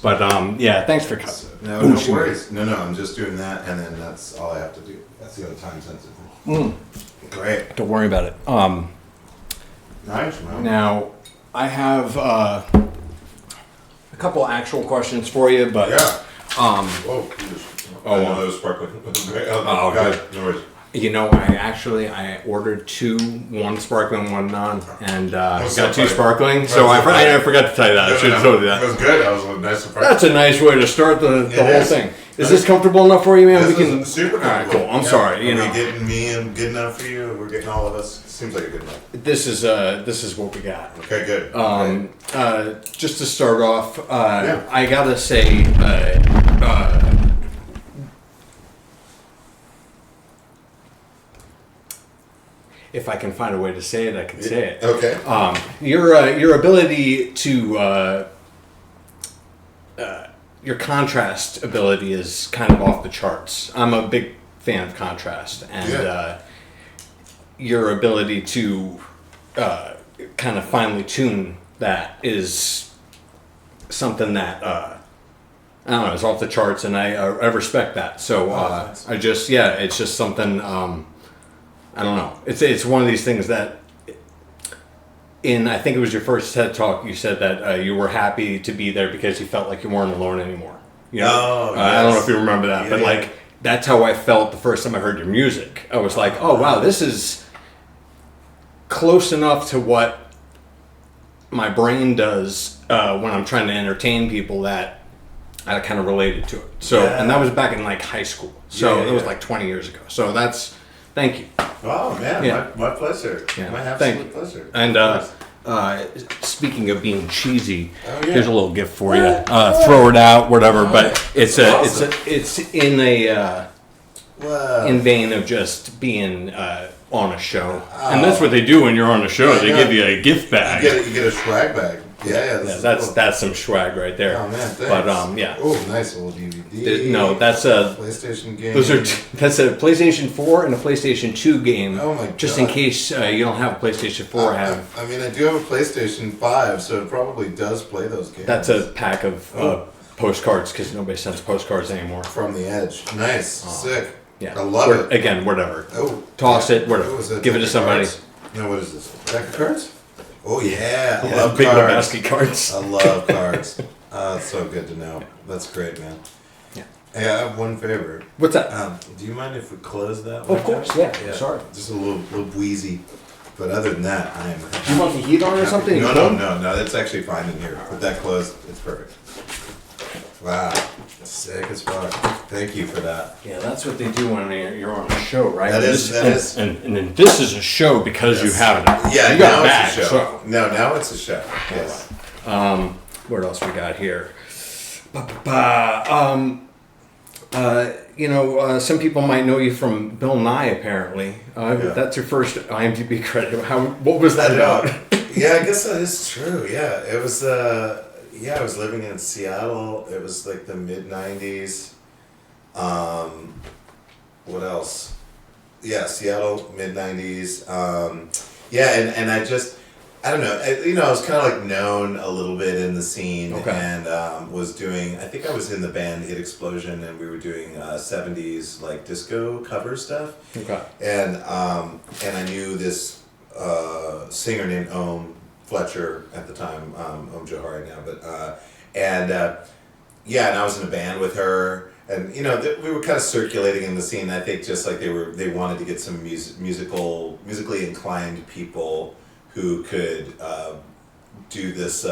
But yeah, thanks for cutting. No, no worries. No, I'm just doing that, and then that's all I have to do. That's the other time sensitive thing. Great. Don't worry about it. Nice, man. Now, I have a couple actual questions for you, but Yeah. oh, no, that was sparkling. Great. Oh, good. No worries. you know, I ordered two, one sparkling, one non, and got two sparkling. So I forgot to tell you that. I should have told you that. That was good. That was a nice surprise. That's a nice way to start the whole thing. Is this comfortable enough for you, man? This We can. is super All right, comfortable. cool. I'm sorry. Are we getting me and good enough for you? We're getting all of us. Seems like a good enough. This is what we got. Okay, good. Just to start off, Yeah. I gotta say, if I can find a way to say it, I can say it. Okay. Your ability to your contrast ability is kind of off the charts. I'm a big fan of contrast, and your ability to kind of finely tune that is something that I don't know, is off the charts, and I respect that. So I just it's just something. I don't know. It's one of these things that. I think it was your first TED Talk, you said that you were happy to be there because you felt like you weren't alone anymore. You know? Yes. I don't know if you remember that, but like that's how I felt the first time I heard your music. I was like, oh wow, this is close enough to what my brain does when I'm trying to entertain people that I kind of related to it. So, and that was back in like high school. So that was like 20 years ago. So thank you. Oh man, my pleasure. Yeah. My absolute pleasure. And speaking of being cheesy, here's a little gift for you. Throw it out, whatever. But it's in a in vein of just being on a show, and that's what they do when you're on a show. They give you a gift bag. You get a swag bag. Yeah, that's some swag right there. Oh man, thanks. But Oh, nice little DVD. No, that's a PlayStation game. That's a PlayStation 4 and a PlayStation 2 game. Oh my god! Just in case you don't have a PlayStation 4. I mean, I do have a PlayStation 5, so it probably does play those games. That's a pack of postcards because nobody sends postcards anymore. From the Edge. Nice, sick. Yeah, I love it. Again, whatever. Oh, toss it. Whatever. Give it to somebody. No, what is this? Deck of cards? Oh yeah, I Yeah, love big cards. Lebowski cards. I love cards. It's so good to know. That's great, man. Yeah. Hey, I have one favor. What's that? Do you mind if we close that? Of course, yeah. Sorry. Just a little wheezy. But other than that, I am. Do you want the heat on or something? No. That's actually fine in here. With that closed, it's perfect. Wow, sick as fuck. Thank you for that. Yeah, that's what they do when you're on a show, right? That is. And then this is a show because you have it. Yeah, you got now bags, it's a show. so. No, now it's a show. Yes. What else we got here? Some people might know you from Bill Nye, apparently. That's your first IMDb credit. What was that about? Yeah, I guess that is true. Yeah, it was. I was living in Seattle. It was like the mid '90s. What else? Yeah, Seattle, mid '90s. And I don't know. I was kind of like known a little bit in the scene, and was doing. I think I was in the band Hit Explosion, and we were doing '70s like disco cover stuff. Okay. And I knew this singer named Ohm Fletcher at the time, Ohm Johari now, but and I was in a band with her. And we were kind of circulating in the scene. I think just like they wanted to get some musically inclined people who could do this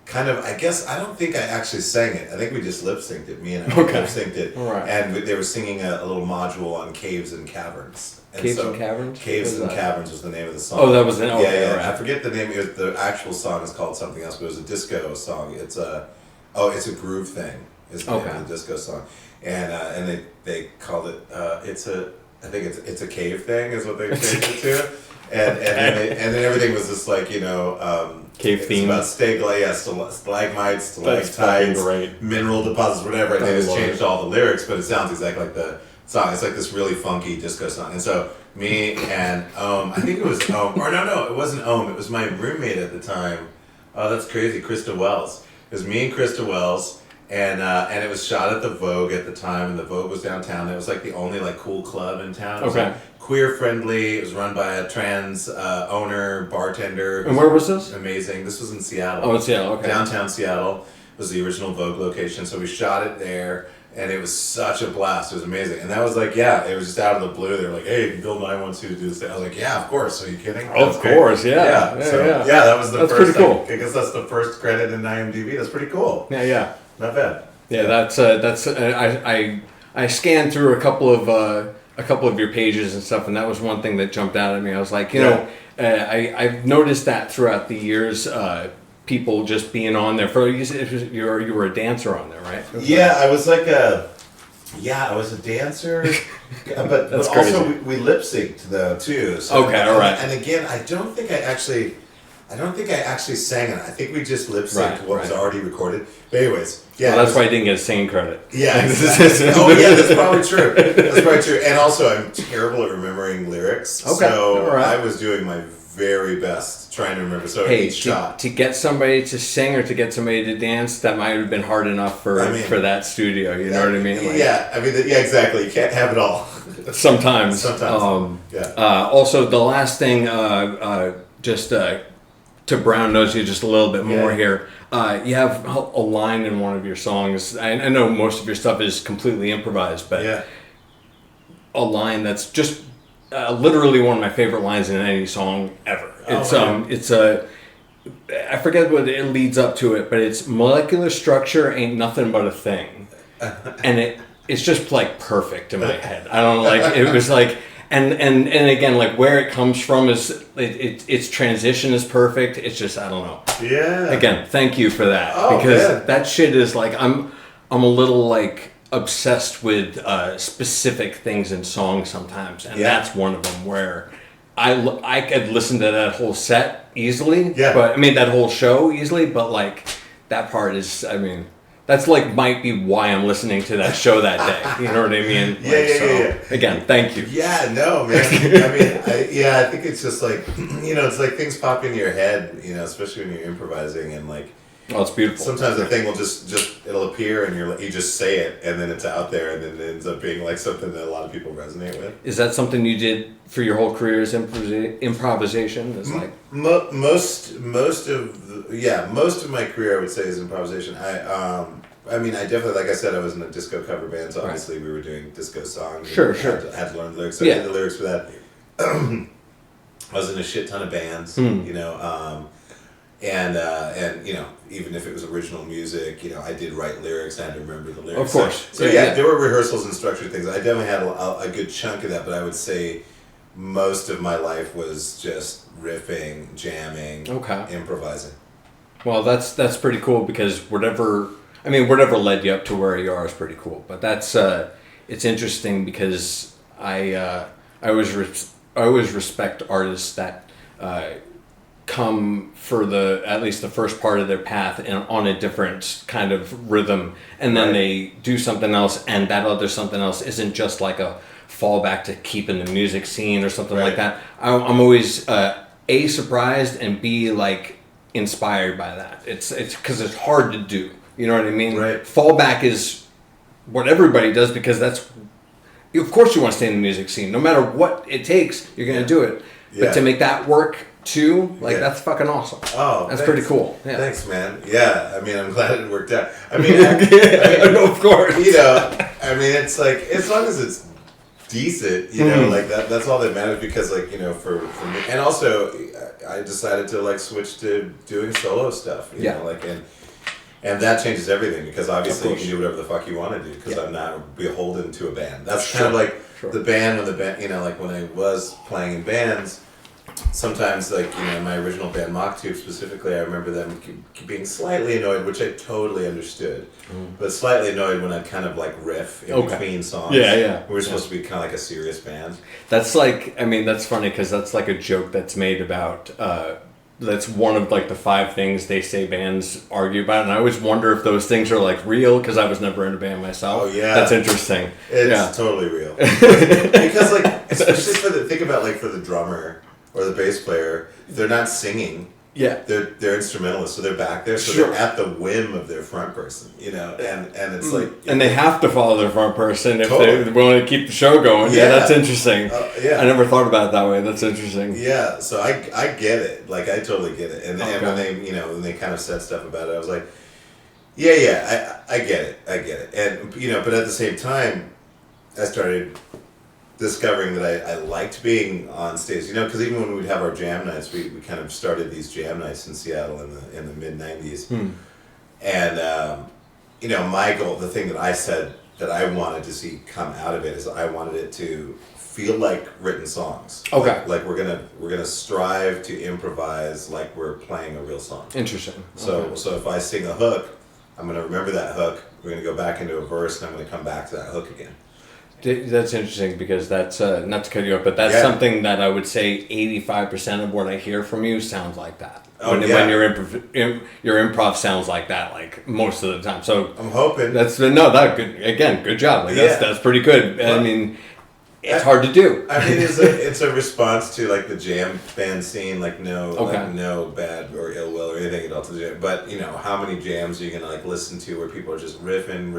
kind of. I guess I don't think I actually sang it. I think we just lip synced it. Me and I lip synced it. Right. And they were singing a little module on Caves and Caverns. And Caves and Caverns? Caves and Caverns was the name of the song. Oh, that was the name. Yeah. Right. I forget the name. The actual song is called something else, but it was a disco song. It's a groove thing. Is the name of the disco song, and they called it. I think it's a cave thing is what they changed it to, and then everything was just like cave theme about stalagmites, stalactites, mineral deposits, whatever. And they just changed all the lyrics, but it sounds exactly like the song. It's like this really funky disco song, and so me and I think it was or no, it wasn't Ohm. It was my roommate at the time. Oh, that's crazy, Krista Wells. It was me and Krista Wells. and it was shot at the Vogue at the time, and the Vogue was downtown. It was like the only like cool club in town. It was like queer friendly. It was run by a trans owner, bartender. And where was this? Amazing. This was in Seattle. Oh, in Seattle. Okay. Downtown Seattle was the original Vogue location. So we shot it there. And it was such a blast. It was amazing. And that was like, it was just out of the blue. They were like, hey, Bill Nye wants you to do this thing. I was like, yeah, of course. Are you kidding? Of course, yeah. That was the first. Pretty cool. I guess that's the first credit in IMDb. That's pretty cool. Yeah. Not bad. Yeah, I scanned through a couple of your pages and stuff, and that was one thing that jumped out at me. I was like, I've noticed that throughout the years, people just being on there. You were a dancer on there, right? Yeah, I was like I was a dancer, but also we lip synced though too. So, okay, all right. And again, I don't think I actually sang it. I think we just lip synced what was already recorded. But anyways, well, that's why I didn't get a singing credit. Yeah, exactly. That's probably true. And also, I'm terrible at remembering lyrics. Okay, so I was doing my very best trying to remember. So each shot to get somebody to sing or to get somebody to dance, that might have been hard enough for that studio. You know what I mean? Exactly. You can't have it all. Sometimes. Also, the last thing, to brown nose you just a little bit more here. You have a line in one of your songs. I know most of your stuff is completely improvised, but a line that's just literally one of my favorite lines in any song ever. It's I forget what it leads up to it, but it's molecular structure ain't nothing but a thing, and it's just like perfect in my head. I don't know, like it was like. And again, like where it comes from is its transition is perfect. It's just I don't know. Yeah. Again, thank you for that because that shit is like I'm a little like obsessed with specific things in songs sometimes, and that's one of them where I could listen to that whole set easily. Yeah. But I mean that whole show easily, but like that part is that's like might be why I'm listening to that show that day. You know what I mean? Again, thank you. Yeah, no, man. I think it's just like, it's like things pop into your head, especially when you're improvising and like. Oh, it's beautiful. Sometimes the thing will just it'll appear and you just say it and then it's out there and then it ends up being like something that a lot of people resonate with. Is that something you did for your whole career as improvisation? Is like most of my career I would say is improvisation. I definitely, like I said, I was in a disco cover band, so obviously we were doing disco songs. Sure. I had to learn the lyrics. So I did the lyrics for that. I was in a shit ton of bands, and even if it was original music, I did write lyrics. I had to remember the lyrics. Of course. So there were rehearsals and structured things. I definitely had a good chunk of that, but I would say most of my life was just riffing, jamming, improvising. Well, that's pretty cool because whatever led you up to where you are is pretty cool. But that's it's interesting because I always respect artists that come for at least the first part of their path and on a different kind of rhythm, and then they do something else, and that other something else isn't just like a fallback to keep in the music scene or something like that. I'm always A, surprised, and B, like inspired by that. It's because it's hard to do. You know what I mean? Right. Fallback is what everybody does because that's, of course you want to stay in the music scene. No matter what it takes, you're going to do it. But to make that work too, that's fucking awesome. Oh, that's pretty cool. Yeah. Thanks, man. Yeah, I'm glad it worked out. Of course. It's like, as long as it's decent, like that's all that matters because for me, and also I decided to like switch to doing solo stuff, and that changes everything because obviously you can do whatever the fuck you want to do because I'm not beholden to a band. That's kind of like the band like when I was playing in bands, sometimes my original band Mock Tube specifically, I remember them being slightly annoyed, which I totally understood, but slightly annoyed when I'd kind of like riff in between songs. We were supposed to be kind of like a serious band. That's like, that's funny because that's like a joke that's made about, that's one of like the 5 things they say bands argue about, and I always wonder if those things are like real because I was never in a band myself. Oh yeah, that's interesting. It's totally real because like especially think about like for the drummer or the bass player, if they're not singing, Yeah. They're instrumentalists, so they're back there, so Sure. they're at the whim of their front person, and it's like, And they have to follow their front person if Totally. they want to keep the show going. Yeah, Yeah. that's interesting. yeah. I never thought about it that way. That's interesting. Yeah, so I get it. Like, I totally get it. And when Okay. when they kind of said stuff about it, I was like, yeah, I get it. I get it. And, but at the same time, I started discovering that I liked being on stage, because even when we'd have our jam nights, we kind of started these jam nights in Seattle in the mid 90s. And, my goal, the thing that I said that I wanted to see come out of it is I wanted it to feel like written songs. Okay. Like we're gonna strive to improvise like we're playing a real song. Interesting. So Okay. so if I sing a hook, I'm gonna remember that hook. We're gonna go back into a verse, and I'm gonna come back to that hook again. That's interesting because that's not to cut you off, but that's Yeah. something that I would say 85% of what I hear from you sounds like that. Oh, when yeah. your improv sounds like that, like most of the time. So I'm hoping. that's that good. Again, good job. Like Yeah. that's pretty good. I Well, mean, it's hard to do. I mean, it's a response to like the jam band scene, like Okay. no bad or ill will or anything at all to the jam. But how many jams are you gonna like listen to where people are just riffing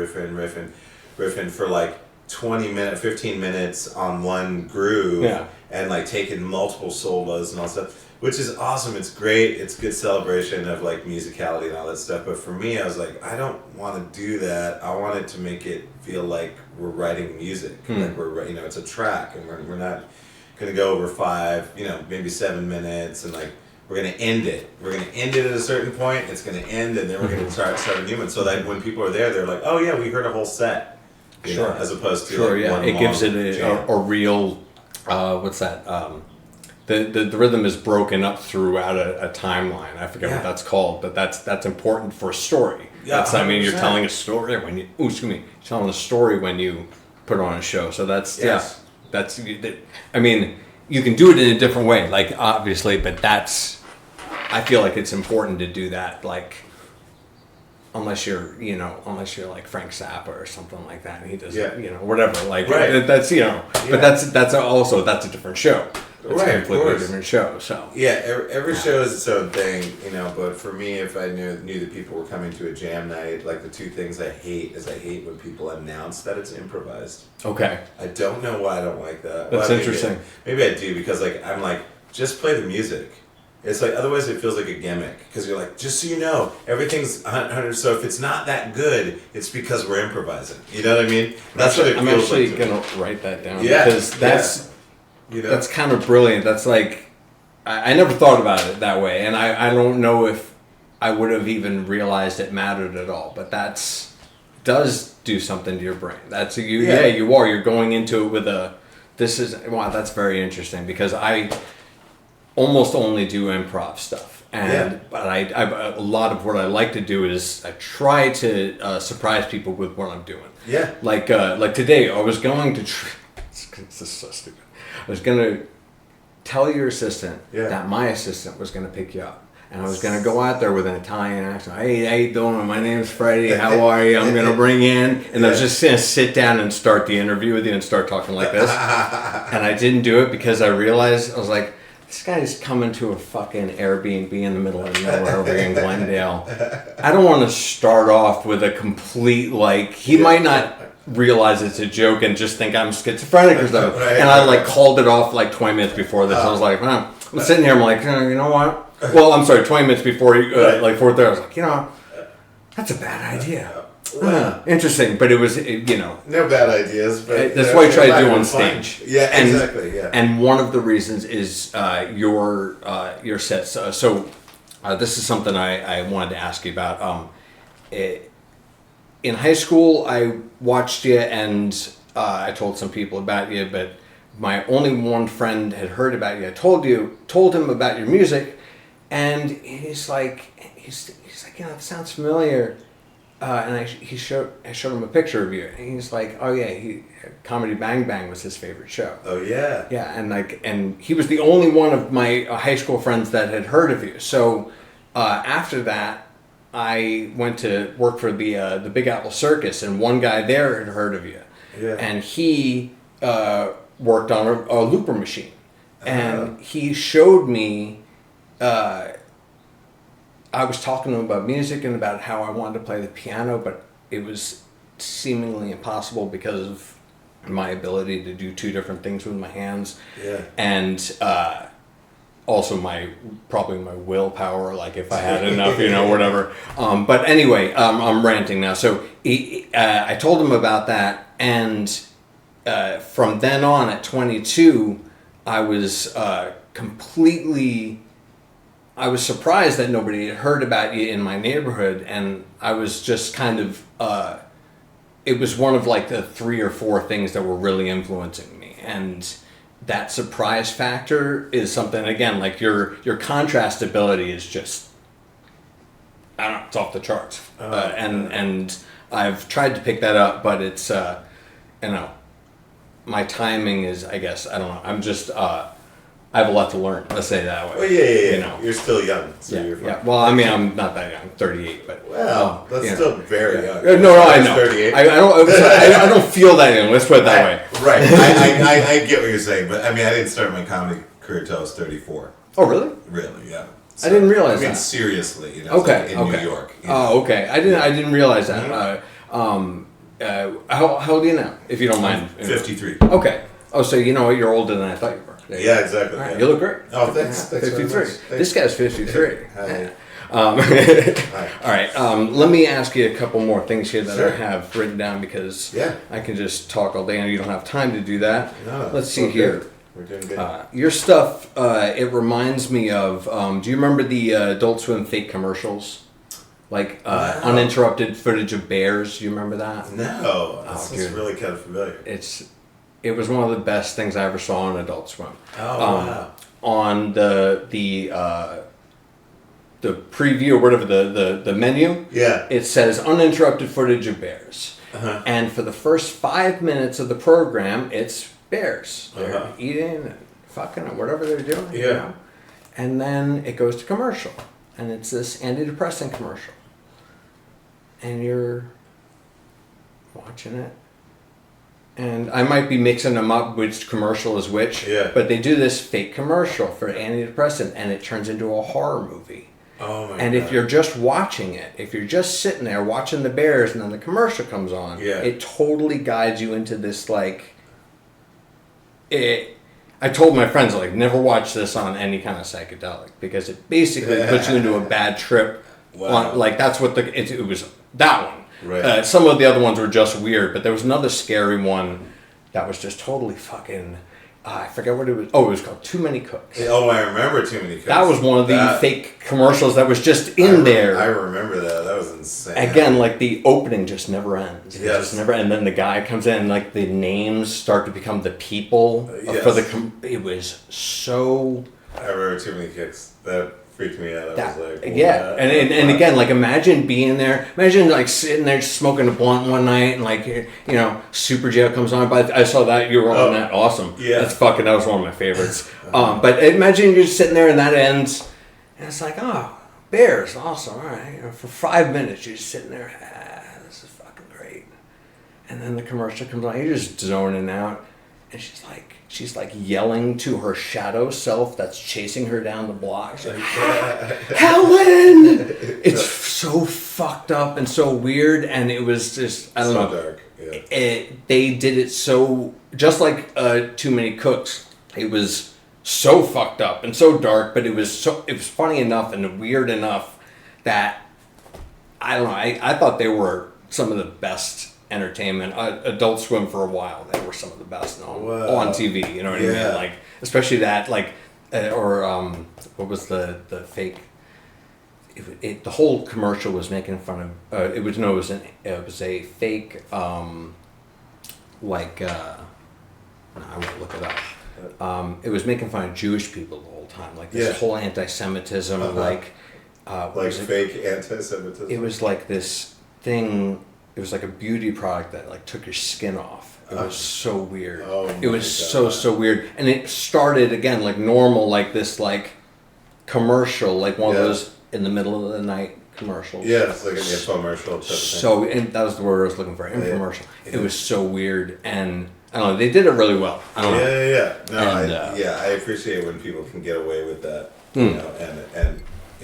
for like 15 minutes on one groove, Yeah. and like taking multiple solos and all stuff, which is awesome. It's great. It's good celebration of like musicality and all that stuff. But for me, I was like, I don't want to do that. I want it to make it feel like we're writing music, like it's a track, and we're not gonna go over 5, maybe 7 minutes, and like we're gonna end it. We're gonna end it at a certain point. It's gonna end, and then we're gonna start a new one. So that when people are there, they're like, oh yeah, we heard a whole set. Sure. As opposed to Sure, like yeah. one It gives long it jam. a real, what's that? The rhythm is broken up throughout a timeline. I forget Yeah. what that's called, but that's important for a story. Yeah, That's, I mean, you're 100%. telling a story when you, you're telling a story when you put on a show. So that's, Yes. that's, I mean, you can do it in a different way, like obviously, but I feel like it's important to do that, like, unless you're like Frank Zappa or something like that, and he does, whatever, like, Right. that's, but that's a different show. It's Right, a of completely course. different show, so. Yeah, every show is its own thing, but for me, if I knew that people were coming to a jam night, like the two things I hate is I hate when people announce that it's improvised. Okay. I don't know why I don't like that. That's Maybe- interesting. Maybe I do, because like I'm like, just play the music. It's like, otherwise it feels like a gimmick, because you're like, just so you know, everything's 100, so if it's not that good, it's because we're improvising. You know what I mean? That's what it I'm feels actually like to me. gonna write that down, Yeah, because that's that's kind of brilliant. That's like, I never thought about it that way, and I don't know if I would have even realized it mattered at all. But does do something to your brain. That's you're going into it with that's very interesting, because I almost only do improv stuff, but I a lot of what I like to do is I try to surprise people with what I'm doing. Yeah. Like today, I was going to. This is so stupid. I was gonna tell your assistant that my assistant was gonna pick you up, and I was gonna go out there with an Italian accent. Hey, how you doing? My name's Freddie. How are you? I'm gonna bring you in, and I was just gonna sit down and start the interview with you and start talking like this. And I didn't do it because I realized I was like, this guy's coming to a fucking Airbnb in the middle of nowhere over in Glendale. I don't want to start off with a complete, like, he might not realize it's a joke and just think I'm schizophrenic or something. Right. And I like called it off like 20 minutes before this. I was like, I'm sitting here, I'm like, you know what? Well, I'm sorry, 20 minutes before, like 4:30, I was like, that's a bad idea. Interesting, but it was, No bad ideas, but that's what I try to do on fun. stage. Yeah, And- exactly. Yeah. And one of the reasons is your sets. So this is something I wanted to ask you about. In high school, I watched you, and I told some people about you, but my only one friend had heard about you. I told him about your music, and he's like, it sounds familiar. And I showed him a picture of you, and he's like, oh yeah, Comedy Bang Bang was his favorite show. Oh yeah. Yeah, and he was the only one of my high school friends that had heard of you. So after that, I went to work for the Big Apple Circus, and one guy there had heard of you. Yeah. And he worked on a looper machine, and he showed me I was talking to him about music and about how I wanted to play the piano, but it was seemingly impossible because of my ability to do two different things with my hands. Yeah. And also probably my willpower, like if I had enough, whatever. But anyway, I'm ranting now. So I told him about that, and from then on at 22, I was I was surprised that nobody had heard about you in my neighborhood, and I was just kind of, it was one of like the 3 or 4 things that were really influencing me. And that surprise factor is something, again, like your contrast ability is just, I don't know, it's off the charts. And I've tried to pick that up, but it's, my timing is, I guess, I don't know, I'm just, I have a lot to learn. Let's say it that way. Well, yeah. You're still young, so you're fine. Yeah. Well, I mean, I'm not that young. I'm 38, but that's still very young. No, I know. 38. I don't feel that young. Let's put it that way. Right. I get what you're saying, but I mean, I didn't start my comedy career until I was 34. Oh, really? Really? Yeah. So, I didn't realize that. Seriously, okay. Like in New York. Oh, okay. I didn't realize that. Mm-hmm. How old are you now, if you don't mind? 53. Okay. Oh, so you know what? You're older than I thought you were. Yeah, exactly. Right. Yeah. You look great. Oh, thanks. 53. This guy's 53. Hi. All right. Let me ask you a couple more things here that I have written down because I can just talk all day and you don't have time to do that. No, let's see here. Good. We're doing good. Your stuff, it reminds me of, do you remember the Adult Swim fake commercials? Like uninterrupted footage of bears. Do you remember that? No. That's really kind of familiar. It was one of the best things I ever saw on Adult Swim. Oh, wow. On the preview or whatever, the menu, it says uninterrupted footage of bears. Uh-huh. And for the first 5 minutes of the program, it's bears. They're eating and fucking and whatever they're doing. Yeah. You know? And then it goes to commercial. And it's this antidepressant commercial. And you're watching it. And I might be mixing them up, which commercial is which. Yeah. But they do this fake commercial for antidepressant, and it turns into a horror movie. Oh my and God. if you're just watching it, if you're just sitting there watching the bears, and then the commercial comes on, it totally guides you into this like. I told my friends like never watch this on any kind of psychedelic because it basically puts you into a bad trip. Wow. Like that's what it was that one. Right. Some of the other ones were just weird, but there was another scary one that was just totally fucking. I forget what it was. Oh, it was called Too Many Cooks. Oh, I remember Too Many Cooks. That was one of the fake commercials that was just in there. I remember that. That was insane. Again, like the opening just never ends. Yes. Just never. And then the guy comes in, and like the names start to become the people for the. It was so. I remember Too Many Cooks. That freaked me out. I was like, and again, like imagine being there. Imagine like sitting there smoking a blunt one night, and like Super Jail comes on. But I saw that you were on that. Awesome. Yeah, that was one of my favorites. But imagine you're just sitting there and that ends, and it's like, oh, bears, awesome. All right, for 5 minutes you're just sitting there. This is fucking great. And then the commercial comes on. You're just zoning out, and she's like yelling to her shadow self that's chasing her down the block. She's like, Helen! It's so fucked up and so weird, and it was just, I don't know. Dark, yeah. They did it so, just like Too Many Cooks, it was so fucked up and so dark, but it was funny enough and weird enough that, I don't know, I thought they were some of the best entertainment. Adult Swim for a while, they were some of the best on TV. You know what I mean? Like especially that, like, what was the fake? The whole commercial was making fun of. It was a fake. I won't look it up. It was making fun of Jewish people the whole time, like this whole anti-Semitism, like fake anti-Semitism. It was like this thing. It was like a beauty product that like took your skin off. It was so weird. It was so weird. And it started again like normal, like this like commercial, like one of those in the middle of the night commercials. Yeah, it's like an infomercial type of thing. So, and that was the word I was looking for, infomercial. Yeah. It was so weird, and I don't know, they did it really well. I don't know. Yeah. No, I appreciate when people can get away with that. You know, and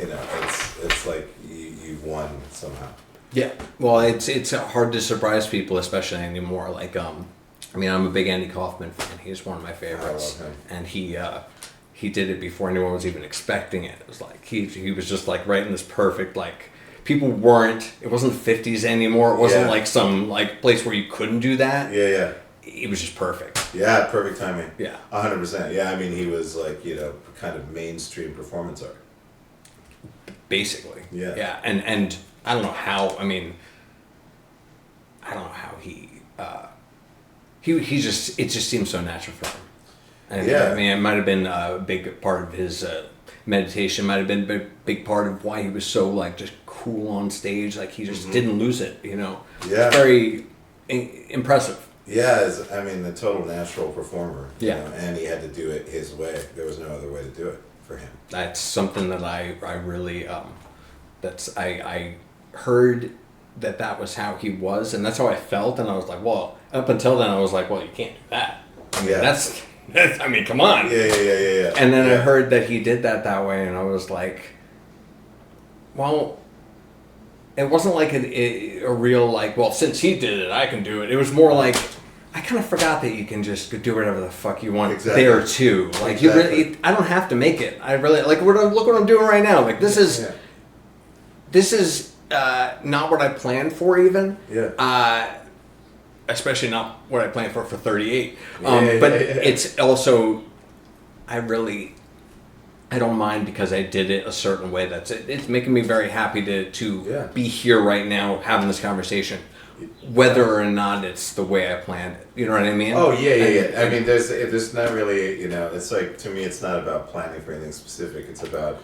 it's like you've won somehow. Yeah, well, it's hard to surprise people, especially anymore. Like, I mean, I'm a big Andy Kaufman fan. He's one of my favorites, I love him. and he did it before anyone was even expecting it. It was like he was just like right in this perfect like. People weren't. It wasn't the 50s anymore. It wasn't like some like place where you couldn't do that. Yeah. It was just perfect. Yeah, perfect timing. Yeah, 100%. Yeah, I mean, he was like kind of mainstream performance art. Basically. Yeah. Yeah, and I don't know how. I mean, I don't know how he just it just seems so natural for him. And Yeah. I mean, it might have been a big part of his meditation. Might have been a big part of why he was so like just cool on stage. Like he just didn't lose it. Yeah. It's very impressive. Yeah, I mean, the total natural performer. Yeah. And he had to do it his way. There was no other way to do it for him. That's something that I really I heard that was how he was, and that's how I felt, and I was like, well, up until then I was like, well, you can't do that. I mean, that's I mean, come on. Yeah. And then I heard that he did that way, and I was like, well, it wasn't like a real like, well, since he did it, I can do it. It was more like, I kind of forgot that you can just do whatever the fuck you want there too. Like you really, I don't have to make it. I really like look what I'm doing right now. Like this is not what I planned for even. Yeah. Especially not what I planned for 38. But it's also, I don't mind because I did it a certain way. It's making me very happy to be here right now having this conversation, whether or not it's the way I planned it. You know what I mean? Oh yeah. I mean, there's not really, it's like, to me, it's not about planning for anything specific. It's about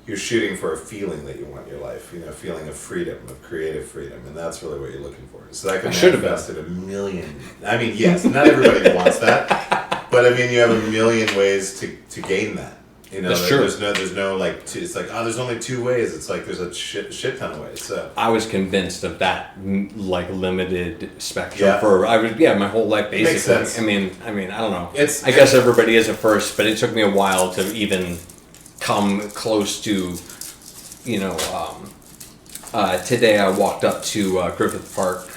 you're shooting for a feeling that you want in your life, a feeling of freedom, of creative freedom, and that's really what you're looking for. So that can manifest in a million. I mean, yes, not everybody wants that, but I mean, you have a million ways to gain that. That's true. There's no like. It's like, oh, there's only two ways. It's like there's a shit ton of ways. So I was convinced of that like limited spectrum for my whole life basically. Makes sense. I mean I don't know. I guess everybody is at first, but it took me a while to even come close to, today I walked up to Griffith Park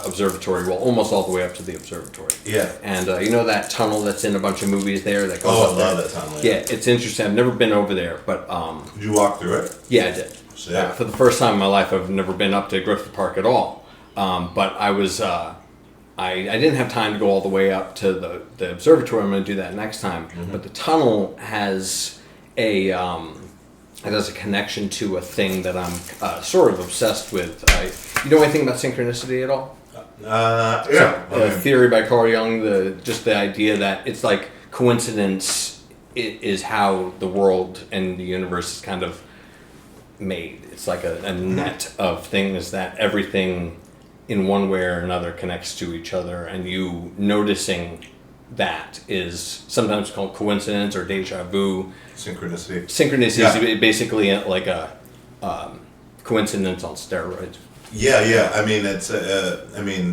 Observatory, well, almost all the way up to the observatory. Yeah. And that tunnel that's in a bunch of movies there that goes up there? I love that tunnel. Yeah, it's interesting. I've never been over there, but... Did you walk through it? Yeah, I did. So, yeah. For the first time in my life, I've never been up to Griffith Park at all. But I was... I didn't have time to go all the way up to the observatory. I'm going to do that next time. Mm-hmm. But the tunnel has a connection to a thing that I'm sort of obsessed with. You know anything about synchronicity at all? A theory by Carl Jung. The idea that it's like coincidence is how the world and the universe is kind of made. It's like a net of things that everything in one way or another connects to each other, and you noticing that is sometimes called coincidence or deja vu. Synchronicity. Synchronicity is basically like a coincidence on steroids. Yeah. I mean, it's.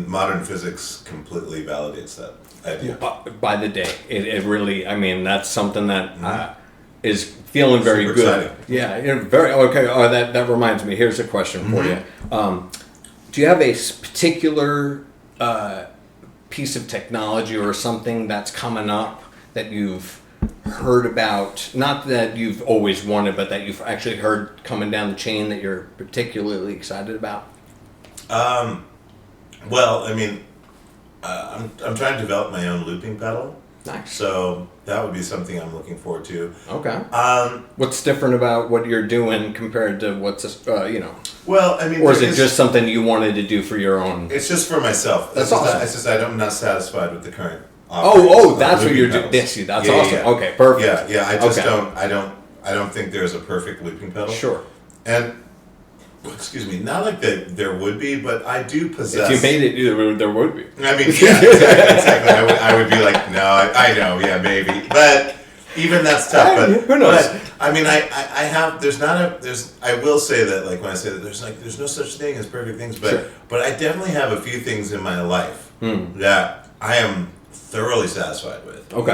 Modern physics completely validates that idea. By the day, it really. I mean, that's something that is feeling very Super good. exciting. Yeah, very okay. Oh, that reminds me. Here's a question for you. Do you have a particular piece of technology or something that's coming up that you've heard about, not that you've always wanted, but that you've actually heard coming down the chain that you're particularly excited about? Well, I mean, I'm trying to develop my own looping pedal. Nice. So that would be something I'm looking forward to. Okay. What's different about what you're doing compared to what's Well, I mean, or is it just something you wanted to do for your own? It's just for myself. That's awesome. It's just I'm not sasatisfied with the current. That's what you're doing. That's awesome. Yeah. Okay, perfect. Yeah. I just don't. I don't think there's a perfect looping pedal. Sure. And excuse me, not like that there would be, but I do possess. If you made it, there would be. I mean, yeah, exactly. I would be like, no, I know, yeah, maybe, but even that's tough. But who knows? But, I mean, I have. I will say that, like, when I say that, there's no such thing as perfect things, but Sure. but I definitely have a few things in my life that I am thoroughly satisfied with. Okay.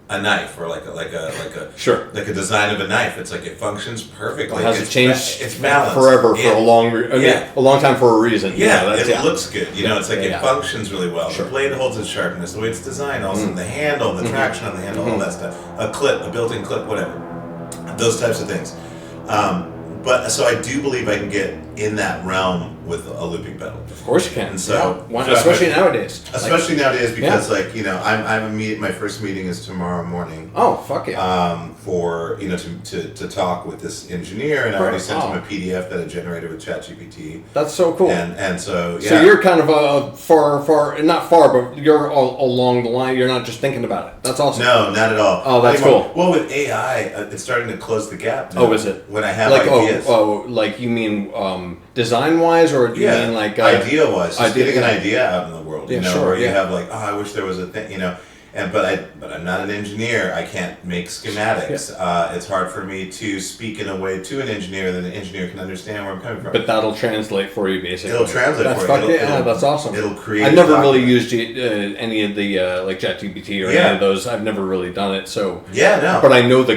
I a knife or like a Sure. like a design of a knife. It's like it functions perfectly. Well, has it changed It's balanced forever for a long time for a reason. Yeah, it looks good. It's like it functions really well. Sure. The blade holds its sharpness, the way it's designed, also the handle, the traction on the handle, all that stuff. A clip, a built-in clip, whatever. Those types of things. But so I do believe I can get in that realm with a looping pedal. Of course you can. And so, especially nowadays. Especially nowadays because my first meeting is tomorrow morning. Oh, fuck yeah. For to talk with this engineer, and I already sent him a PDF that I generated with ChatGPT. That's so cool. And so So you're kind of far, not far, but you're all along the line. You're not just thinking about it. That's awesome. No, not at all. Oh, that's cool. Well, with AI, it's starting to close the gap now. Oh, is it? When I have ideas. ideas. Like you mean design-wise, or do you mean like... idea-wise, just getting an idea out in the world, where you have like, I wish there was a thing, but I'm not an engineer. I can't make schematics. Yeah. It's hard for me to speak in a way to an engineer that an engineer can understand where I'm coming from. But that'll translate for you, basically. It'll translate for you. That's awesome. It'll create... I've never really used any of the like ChatGPT or any of those. I've never really done it, so... Yeah, no. But I know the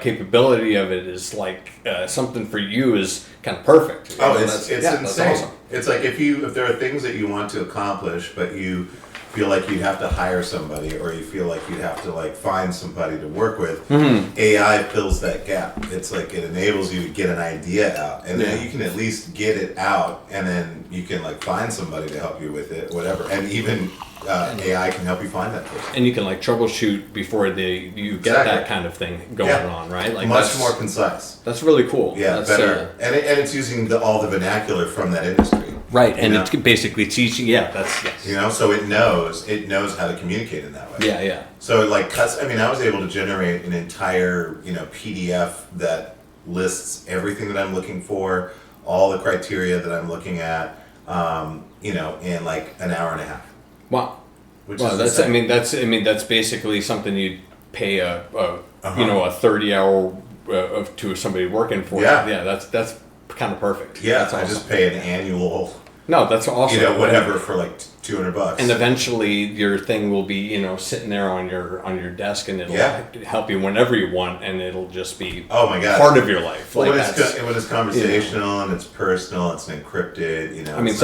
capability of it is like something for you is kind of perfect. Oh, it's insane. That's awesome. It's like if there are things that you want to accomplish, but you feel like you'd have to hire somebody, or you feel like you'd have to like find somebody to work with, AI fills that gap. It's like it enables you to get an idea out, and then you can at least get it out, and then you can like find somebody to help you with it, whatever. And even AI can help you find that person. And you can like troubleshoot before you get that kind of thing going on, right? Like much more concise. That's really cool. Yeah, that's, better. And it's using all the vernacular from that industry. Right, and it's basically teaching. Yeah, that's yes. So it knows how to communicate in that way. Yeah, yeah. So it like cuts. I mean, I was able to generate an entire PDF that lists everything that I'm looking for, all the criteria that I'm looking at, in like an hour and a half. Wow. That's that's basically something you'd pay a 30-hour to somebody working for. Yeah. That's kind of perfect. Yeah, that's awesome. I just pay an annual. No, that's awesome. Whatever for like $200. And eventually, your thing will be sitting there on your desk, and it'll help you whenever you want, and it'll just be my God, part of your life. Well, when it's conversational and it's personal, it's encrypted. I mean,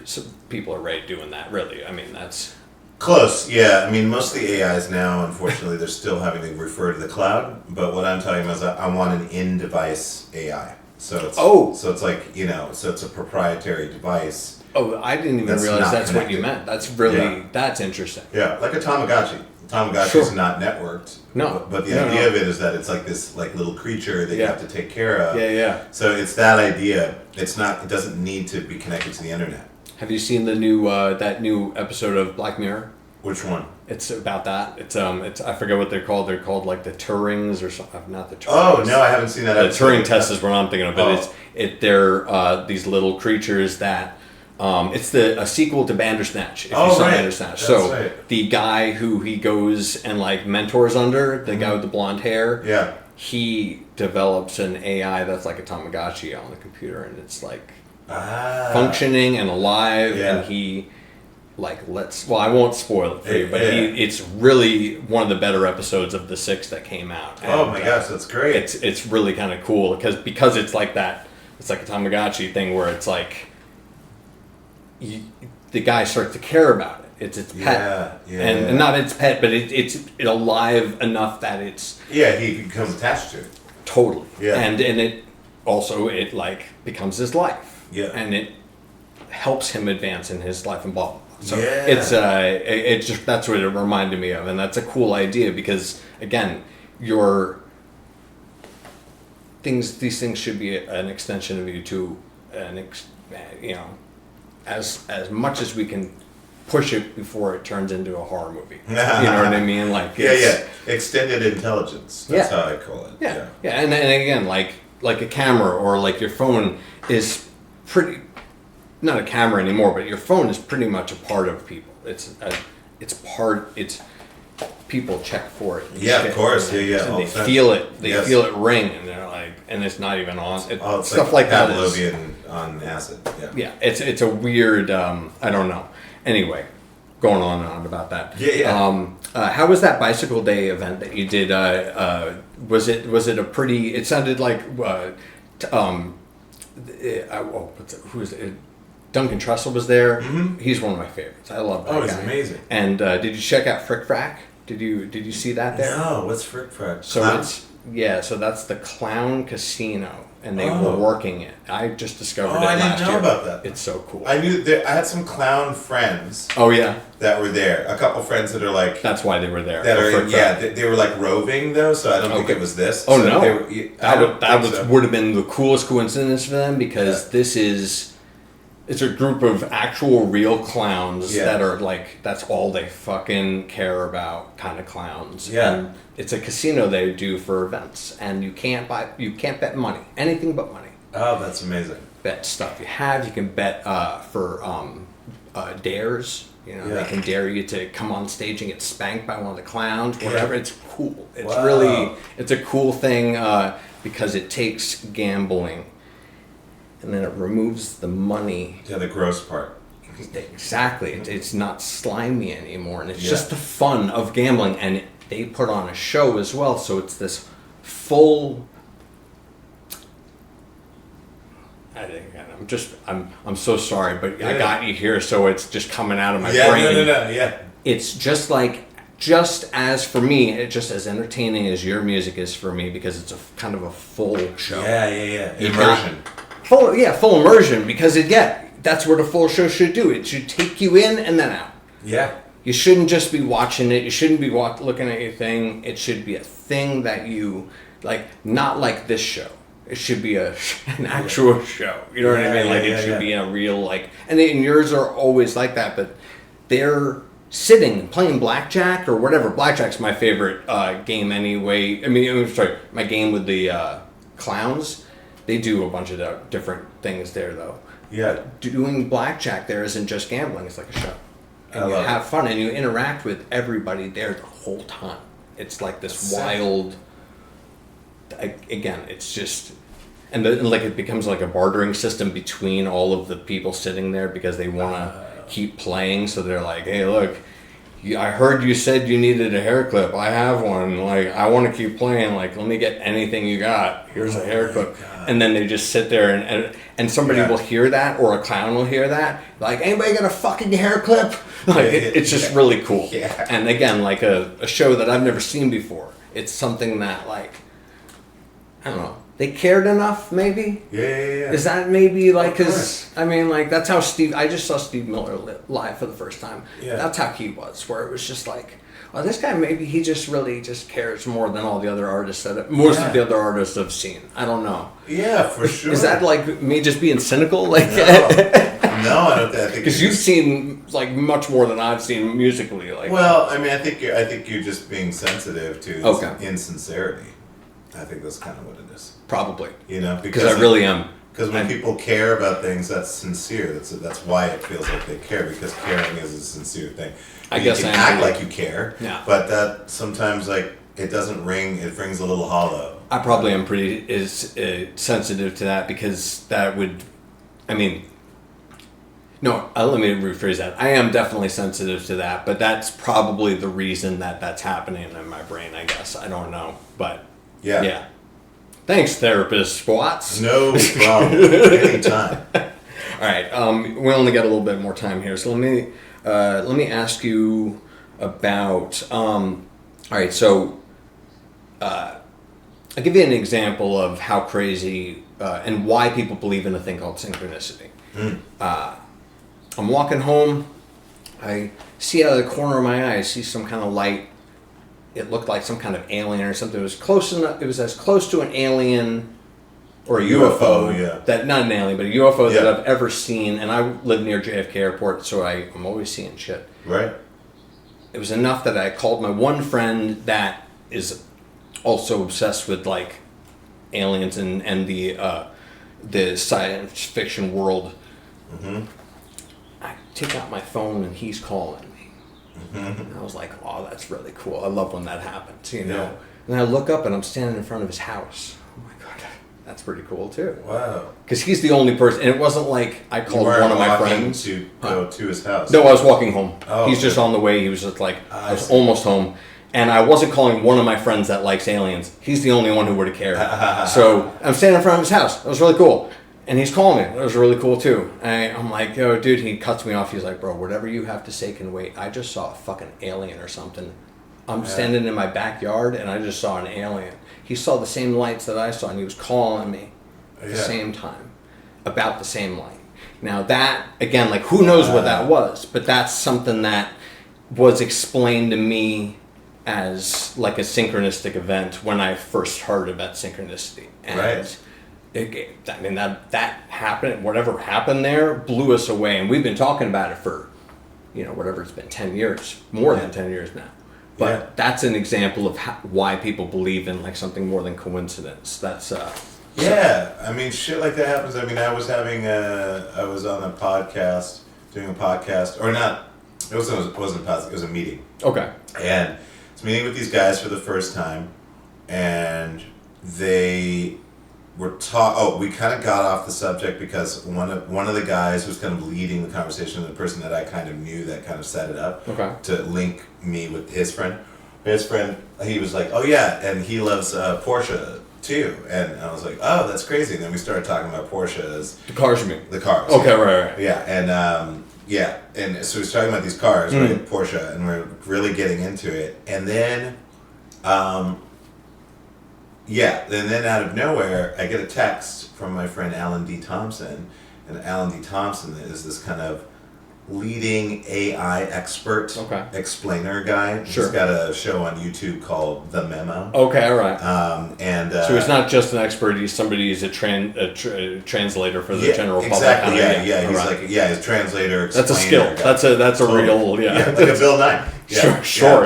some people are right doing that. Really, I mean that's. Close, yeah. I mean, most of the AIs now, unfortunately, they're still having to refer to the cloud. But what I'm talking about is I want an in-device AI. So it's like so it's a proprietary device. Oh, I didn't even realize that's what you meant. That's really that's interesting. Yeah, like a Tamagotchi. Tamagotchi is not networked. No, but the idea of it is that it's like this like little creature that you have to take care of. Yeah, yeah. So it's that idea. It's not. It doesn't need to be connected to the internet. Have you seen the new that new episode of Black Mirror? Which one? It's about that. It's I forget what they're called. They're called like the Turings or something. Not the Turings. Oh no, I haven't seen that. The Turing test is what I'm thinking of. But they're these little creatures that it's a sequel to Bandersnatch. If you saw Bandersnatch. So the guy who he goes and like mentors under, the guy with the blonde hair. He develops an AI that's like a Tamagotchi on the computer, and it's like functioning and alive, and he. I won't spoil it for you, but it's really one of the better episodes of the 6 that came out. And, oh my gosh, that's great! It's really kind of cool because it's like that. It's like a Tamagotchi thing where it's like the guy starts to care about it. It's its pet, and not its pet, but it's alive enough that it's he becomes attached to it. Totally, and it also becomes his life, and it helps him advance in his life and blah blah. So it's just that's what it reminded me of, and that's a cool idea because again, these things should be an extension of you to as much as we can push it before it turns into a horror movie. You know what I mean? Like extended intelligence. That's how I call it. Yeah, and again, like a camera or like your phone is pretty. Not a camera anymore, but your phone is pretty much a part of people. It's people check for it. Of course. And they feel it. They feel it ring, and they're like, and it's not even on. It's stuff like that. Pavlovian on acid. Yeah. It's a weird. I don't know. Anyway, going on and on about that. Yeah. How was that bicycle day event that you did? Was it a pretty? It sounded like who is it? Duncan Trussell was there. Mm-hmm. He's one of my favorites. I love that guy. Oh, he's amazing. And did you check out Frick Frack? Did you see that there? No, what's Frick Frack? So so that's the Clown Casino, and they were working it. I just discovered it last year. I didn't know about that. It's so cool. I knew I had some clown friends. Oh yeah, that were there. A couple friends that are like. That's why they were there. They were like roving though, so I don't think it was this. Oh so no, that would have been the coolest coincidence for them because this is. It's a group of actual real clowns that are like, that's all they fucking care about kind of clowns. Yeah. And it's a casino they do for events. And you can't bet money. Anything but money. Oh, that's amazing. Bet stuff you have. You can bet for dares. You know, they can dare you to come on stage and get spanked by one of the clowns, whatever. Yeah. It's cool. It's it's a cool thing because it takes gambling. And then it removes the money. Yeah, the gross part. Exactly. It's not slimy anymore. And it's just the fun of gambling. And they put on a show as well. So it's this full... I'm so sorry, but I got you here, so it's just coming out of my brain. No. It's just as for me, it's just as entertaining as your music is for me because it's a kind of a full show. Yeah. Immersion. Full immersion because that's what a full show should do. It should take you in and then out. Yeah. You shouldn't just be watching it. You shouldn't be looking at your thing. It should be a thing that you like, not like this show. It should be an actual show. You know what I mean? Like it should be a real and yours are always like that. But they're sitting and playing blackjack or whatever. Blackjack's my favorite game anyway. I mean, my game with the clowns. They do a bunch of different things there, though. Yeah. Doing blackjack there isn't just gambling. It's like a show. And you have fun, and you interact with everybody there the whole time. It's like this wild... Again, it's just... And it becomes like a bartering system between all of the people sitting there because they want to keep playing. So they're like, hey, look... I heard you said you needed a hair clip. I have one. Like, I want to keep playing. Like, let me get anything you got. Here's a hair clip. And then they just sit there and somebody will hear that or a clown will hear that. Like, anybody got a fucking hair clip? Like, it's just really cool. Yeah. And again, like a show that I've never seen before. It's something that, like, I don't know. They cared enough, maybe? Yeah. Is that maybe like, because, I mean, like, that's how I just saw Steve Miller live for the first time. Yeah. That's how he was, where it was just like, well, this guy, maybe he just really just cares more than all the other artists most of the other artists I've seen. I don't know. Yeah, for sure. Is that like me just being cynical? Like, no, I don't think. Because you've seen like much more than I've seen musically. Like, well, I mean, I think you're just being sensitive to insincerity. I think that's kind of what it is. Probably. You know, because I really am. Because when people care about things, that's sincere. That's why it feels like they care, because caring is a sincere thing. I guess you can act like you care, but that sometimes it doesn't ring. It rings a little hollow. I probably am pretty sensitive to that because that would, I mean. No, let me rephrase that. I am definitely sensitive to that, but that's probably the reason that's happening in my brain. I guess I don't know, but yeah. Thanks, therapist Watts. No problem. Anytime. All right, we only got a little bit more time here, so let me ask you about. All right, so I'll give you an example of how crazy and why people believe in a thing called synchronicity. I'm walking home. I see out of the corner of my eye, I see some kind of light. It looked like some kind of alien or something. It was close enough. It was as close to an alien or a UFO that not an alien, but a UFO that I've ever seen. And I live near JFK Airport, so I'm always seeing shit. Right. It was enough that I called my one friend that is also obsessed with like aliens and the science fiction world. Mm-hmm. I take out my phone and he's calling me. Mm-hmm. And I was like, oh, that's really cool. I love when that happens, you know. And I look up and I'm standing in front of his house. Oh my God. That's pretty cool too. Wow. Because he's the only person, and it wasn't like I called one of my friends to go to his house. No, I was walking home. Oh, he's just on the way. He was just like, I was almost home. And I wasn't calling one of my friends that likes aliens. He's the only one who would have cared. So I'm standing in front of his house. That was really cool. And he's calling me. That was really cool too. And I'm like, yo, dude, he cuts me off. He's like, bro, whatever you have to say can wait. I just saw a fucking alien or something. I'm standing in my backyard and I just saw an alien. He saw the same lights that I saw and he was calling me at the same time about the same light. Now that, again, like who knows what that was, but that's something that was explained to me as like a synchronistic event when I first heard about synchronicity. And I mean, that happened, whatever happened there blew us away. And we've been talking about it for, whatever it's been, 10 years, more than 10 years now. But that's an example of why people believe in like something more than coincidence. That's I mean, shit like that happens. I mean, I was on a podcast, doing a podcast, or not. It wasn't a podcast. It was a meeting. Okay. And I was meeting with these guys for the first time, and they were we kind of got off the subject because one of the guys who was kind of leading the conversation, the person that I kind of knew that kind of set it up to link me with his friend. His friend, he was like, oh yeah, and he loves Porsche too. And I was like, oh, that's crazy. And then we started talking about Porsches. The cars, you mean? The cars. Okay, right. Yeah, and and so we was talking about these cars, right? Porsche, and we're really getting into it. And then, and then out of nowhere, I get a text from my friend Alan D. Thompson, and Alan D. Thompson is this kind of leading AI expert, explainer guy. Sure. He's got a show on YouTube called The Memo. Okay, all right. So he's not just an expert; he's somebody who's a translator for the general public. Exactly. He's a translator. That's a skill. Guy. That's a real like a Bill Nye. Sure.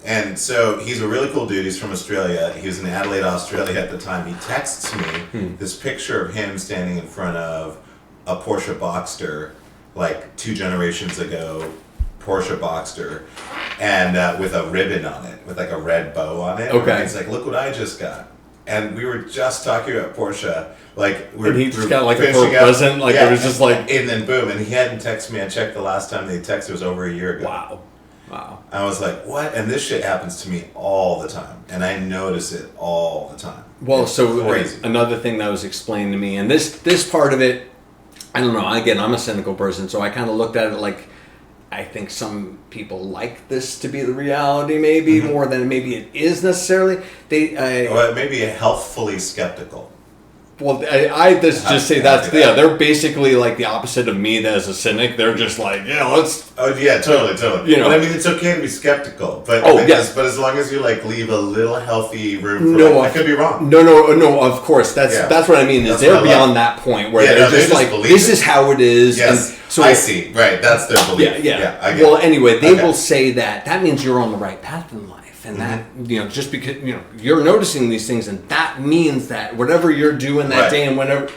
And so he's a really cool dude. He's from Australia. He was in Adelaide, Australia at the time. He texts me this picture of him standing in front of a Porsche Boxster, like 2 generations ago, Porsche Boxster, and with a ribbon on it, with like a red bow on it. Okay. And he's like, look what I just got. And we were just talking about Porsche, like and he just got like a present, like it was just like, and then boom, and he hadn't texted me. I checked the last time they texted, it was over a year ago. Wow. I was like, what? And this shit happens to me all the time, and I notice it all the time. Well, it's so crazy. Another thing that was explained to me, and this part of it, I don't know. Again, I'm a cynical person, so I kind of looked at it like, I think some people like this to be the reality, maybe more than maybe it is necessarily. Maybe healthfully skeptical. Well, I just say they're basically like the opposite of me as a cynic. They're just like, let's... Oh, yeah, totally. But I mean, it's okay to be skeptical, but but as long as you like leave a little healthy room for I could be wrong. No, of course. That's what I mean, is they're beyond that point where they're just like, this is how it is. Yes, and so I see. Right, that's their belief. Yeah. I get well, anyway, they will say that means you're on the right path in life. And that, just because, you're noticing these things, and that means that whatever you're doing that day and whenever,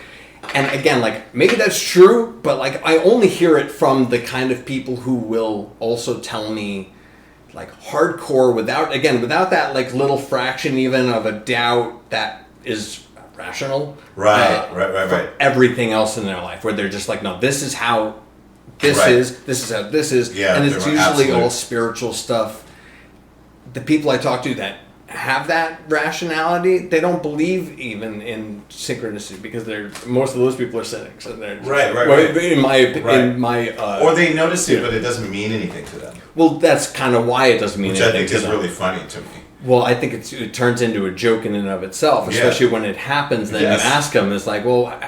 and again, like, maybe that's true, but like, I only hear it from the kind of people who will also tell me, like, hardcore without that, like, little fraction even of a doubt that is rational. Right. Everything else in their life, where they're just like, no, this is how this is how this is. Yeah, and it's usually all spiritual stuff. The people I talk to that have that rationality, they don't believe even in synchronicity because most of those people are cynics. And they're right. In my or they notice it, but it doesn't mean anything to them. Well, that's kind of why it doesn't mean anything to them. Which I think is really funny to me. Well, I think it turns into a joke in and of itself, especially when it happens. Then you ask them, it's like, well,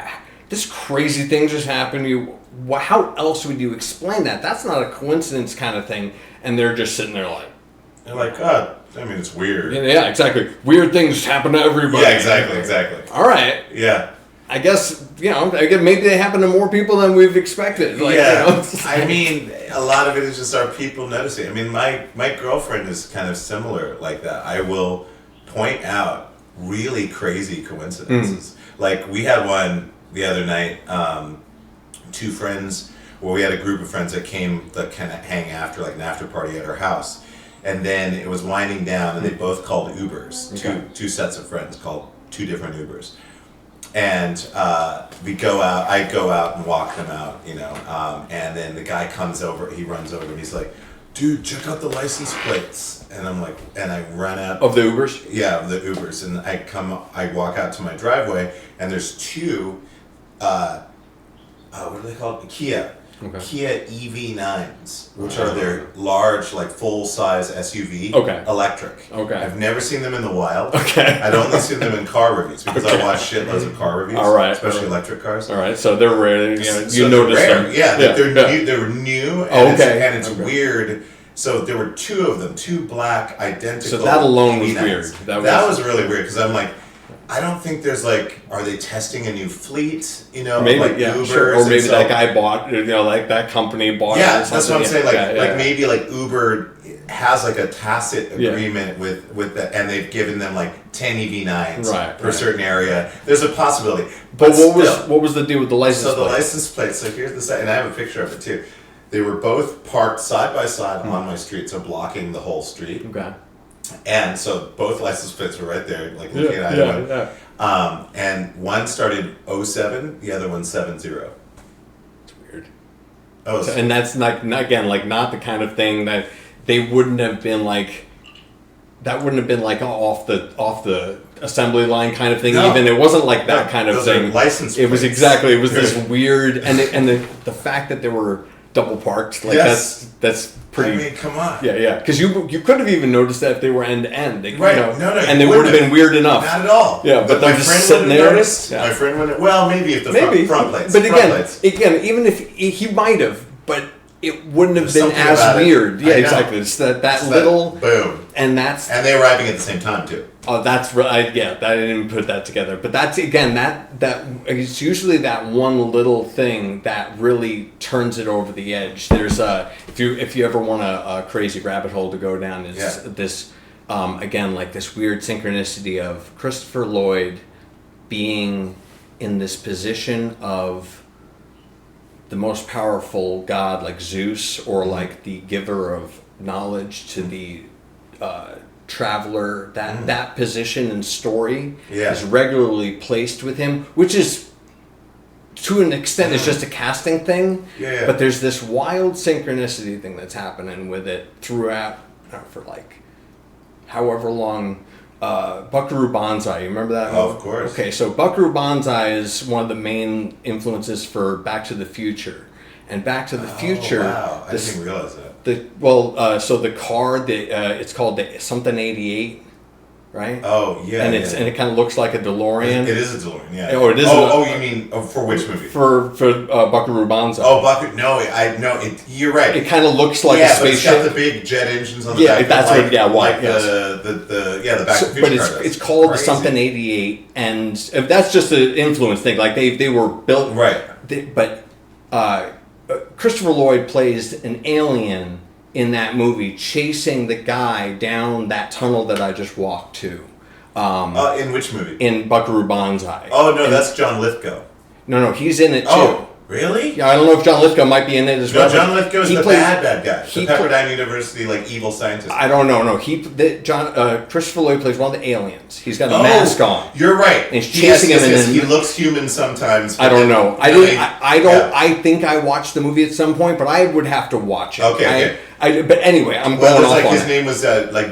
this crazy thing just happened to you. How else would you explain that? That's not a coincidence kind of thing. And they're just sitting there like, they're like, God, I mean, it's weird. Yeah, exactly. Weird things happen to everybody. Yeah, exactly. All right. Yeah. I guess, maybe they happen to more people than we've expected. Like, I mean, a lot of it is just our people noticing. I mean, my girlfriend is kind of similar like that. I will point out really crazy coincidences. Like, we had one the other night, 2 friends, we had a group of friends that came that kind of hang after, like an after party at our house. And then it was winding down, and they both called Ubers. Two sets of friends called 2 different Ubers. and we go out. I go out and walk them out, and then the guy comes over. He runs over and he's like, "Dude, check out the license plates." And I'm like, and I run out of the Ubers. Yeah, of the Ubers, and I walk out to my driveway, and there's two. What are they called? Kia EV9s, which are their large, like full-size SUV, electric. Okay. I've never seen them in the wild. Okay. I'd only seen them in car reviews because I watch shitloads of car reviews. All right. Especially electric cars. All right. So they're rare. You So notice they're rare. them. Yeah, they're new, and it's weird. So there were two of them, two black identical. So that alone was EV9s. weird. That was really weird because I'm like, I don't think there's are they testing a new fleet? Maybe, like Ubers, sure. Or maybe that guy bought, like that company bought. Yeah, it or that's what I'm saying. Maybe Uber has a tacit agreement with that, and they've given them 10 EV9s per certain area. There's a possibility. But what was the deal with the license plate? So the license plate. So here's the site, and I have a picture of it too. They were both parked side by side on my street, so blocking the whole street. Okay. And so both license plates were right there, looking at either one. And one started 07, the other one 70. It's weird. Oh, and that's not the kind of thing that they wouldn't have been that wouldn't have been off the assembly line kind of thing. No. Even it wasn't that kind of those thing. Are license it was plates. It was this weird, and the fact that they were double parked, that's pretty. I mean, come on. Yeah. Because you could have even noticed that if they were end to end. Right. No. And they would have been weird enough. Not at all. Yeah, but my they're just friend sitting wouldn't have there. noticed. Yeah. My friend wouldn't. Well, maybe if the front plates. But front again, even if he might have, but it wouldn't have been something as about it. weird. Yeah, I know. exactly. It's that little boom, and that's and they arriving at the same time too. Oh, that's right. Yeah, I didn't put that together. But that's again that it's usually that one little thing that really turns it over the edge. There's if you ever want a crazy rabbit hole to go down, is this again this weird synchronicity of Christopher Lloyd being in this position of the most powerful god, like Zeus, or the giver of knowledge to the traveler. That position and story is regularly placed with him, which is to an extent is just a casting thing. Yeah. But there's this wild synchronicity thing that's happening with it throughout for however long. Buckaroo Banzai, you remember that? Oh, of course. Okay, so Buckaroo Banzai is one of the main influences for Back to the Future. And Back to the Future... Wow, I didn't realize that. So the car, it's called the something 88, right? Oh, yeah. And and it kind of looks like a DeLorean. It is a DeLorean, yeah. Oh, it is. You mean for which movie? For Buckaroo Banzai. Oh, you're right. It kind of looks like a spaceship. But it's got the big jet engines on the back. That's what. Yeah, why? The Back to the Future. But it's called the something 88, and that's just an influence thing. They were built right. But Christopher Lloyd plays an alien in that movie, chasing the guy down that tunnel that I just walked to. In which movie? In Buckaroo Banzai. Oh no, that's John Lithgow. No, he's in it too. Oh, really? Yeah, I don't know if John Lithgow might be in it as well. No, John Lithgow is the bad guy. The Pepperdine University evil scientist. I don't know. No, Christopher Lloyd plays one of the aliens. He's got a mask on. You're right. And he's chasing him, and he looks human sometimes. I don't know. I think I watched the movie at some point, but I would have to watch it. Okay. But anyway, I'm going off on his name was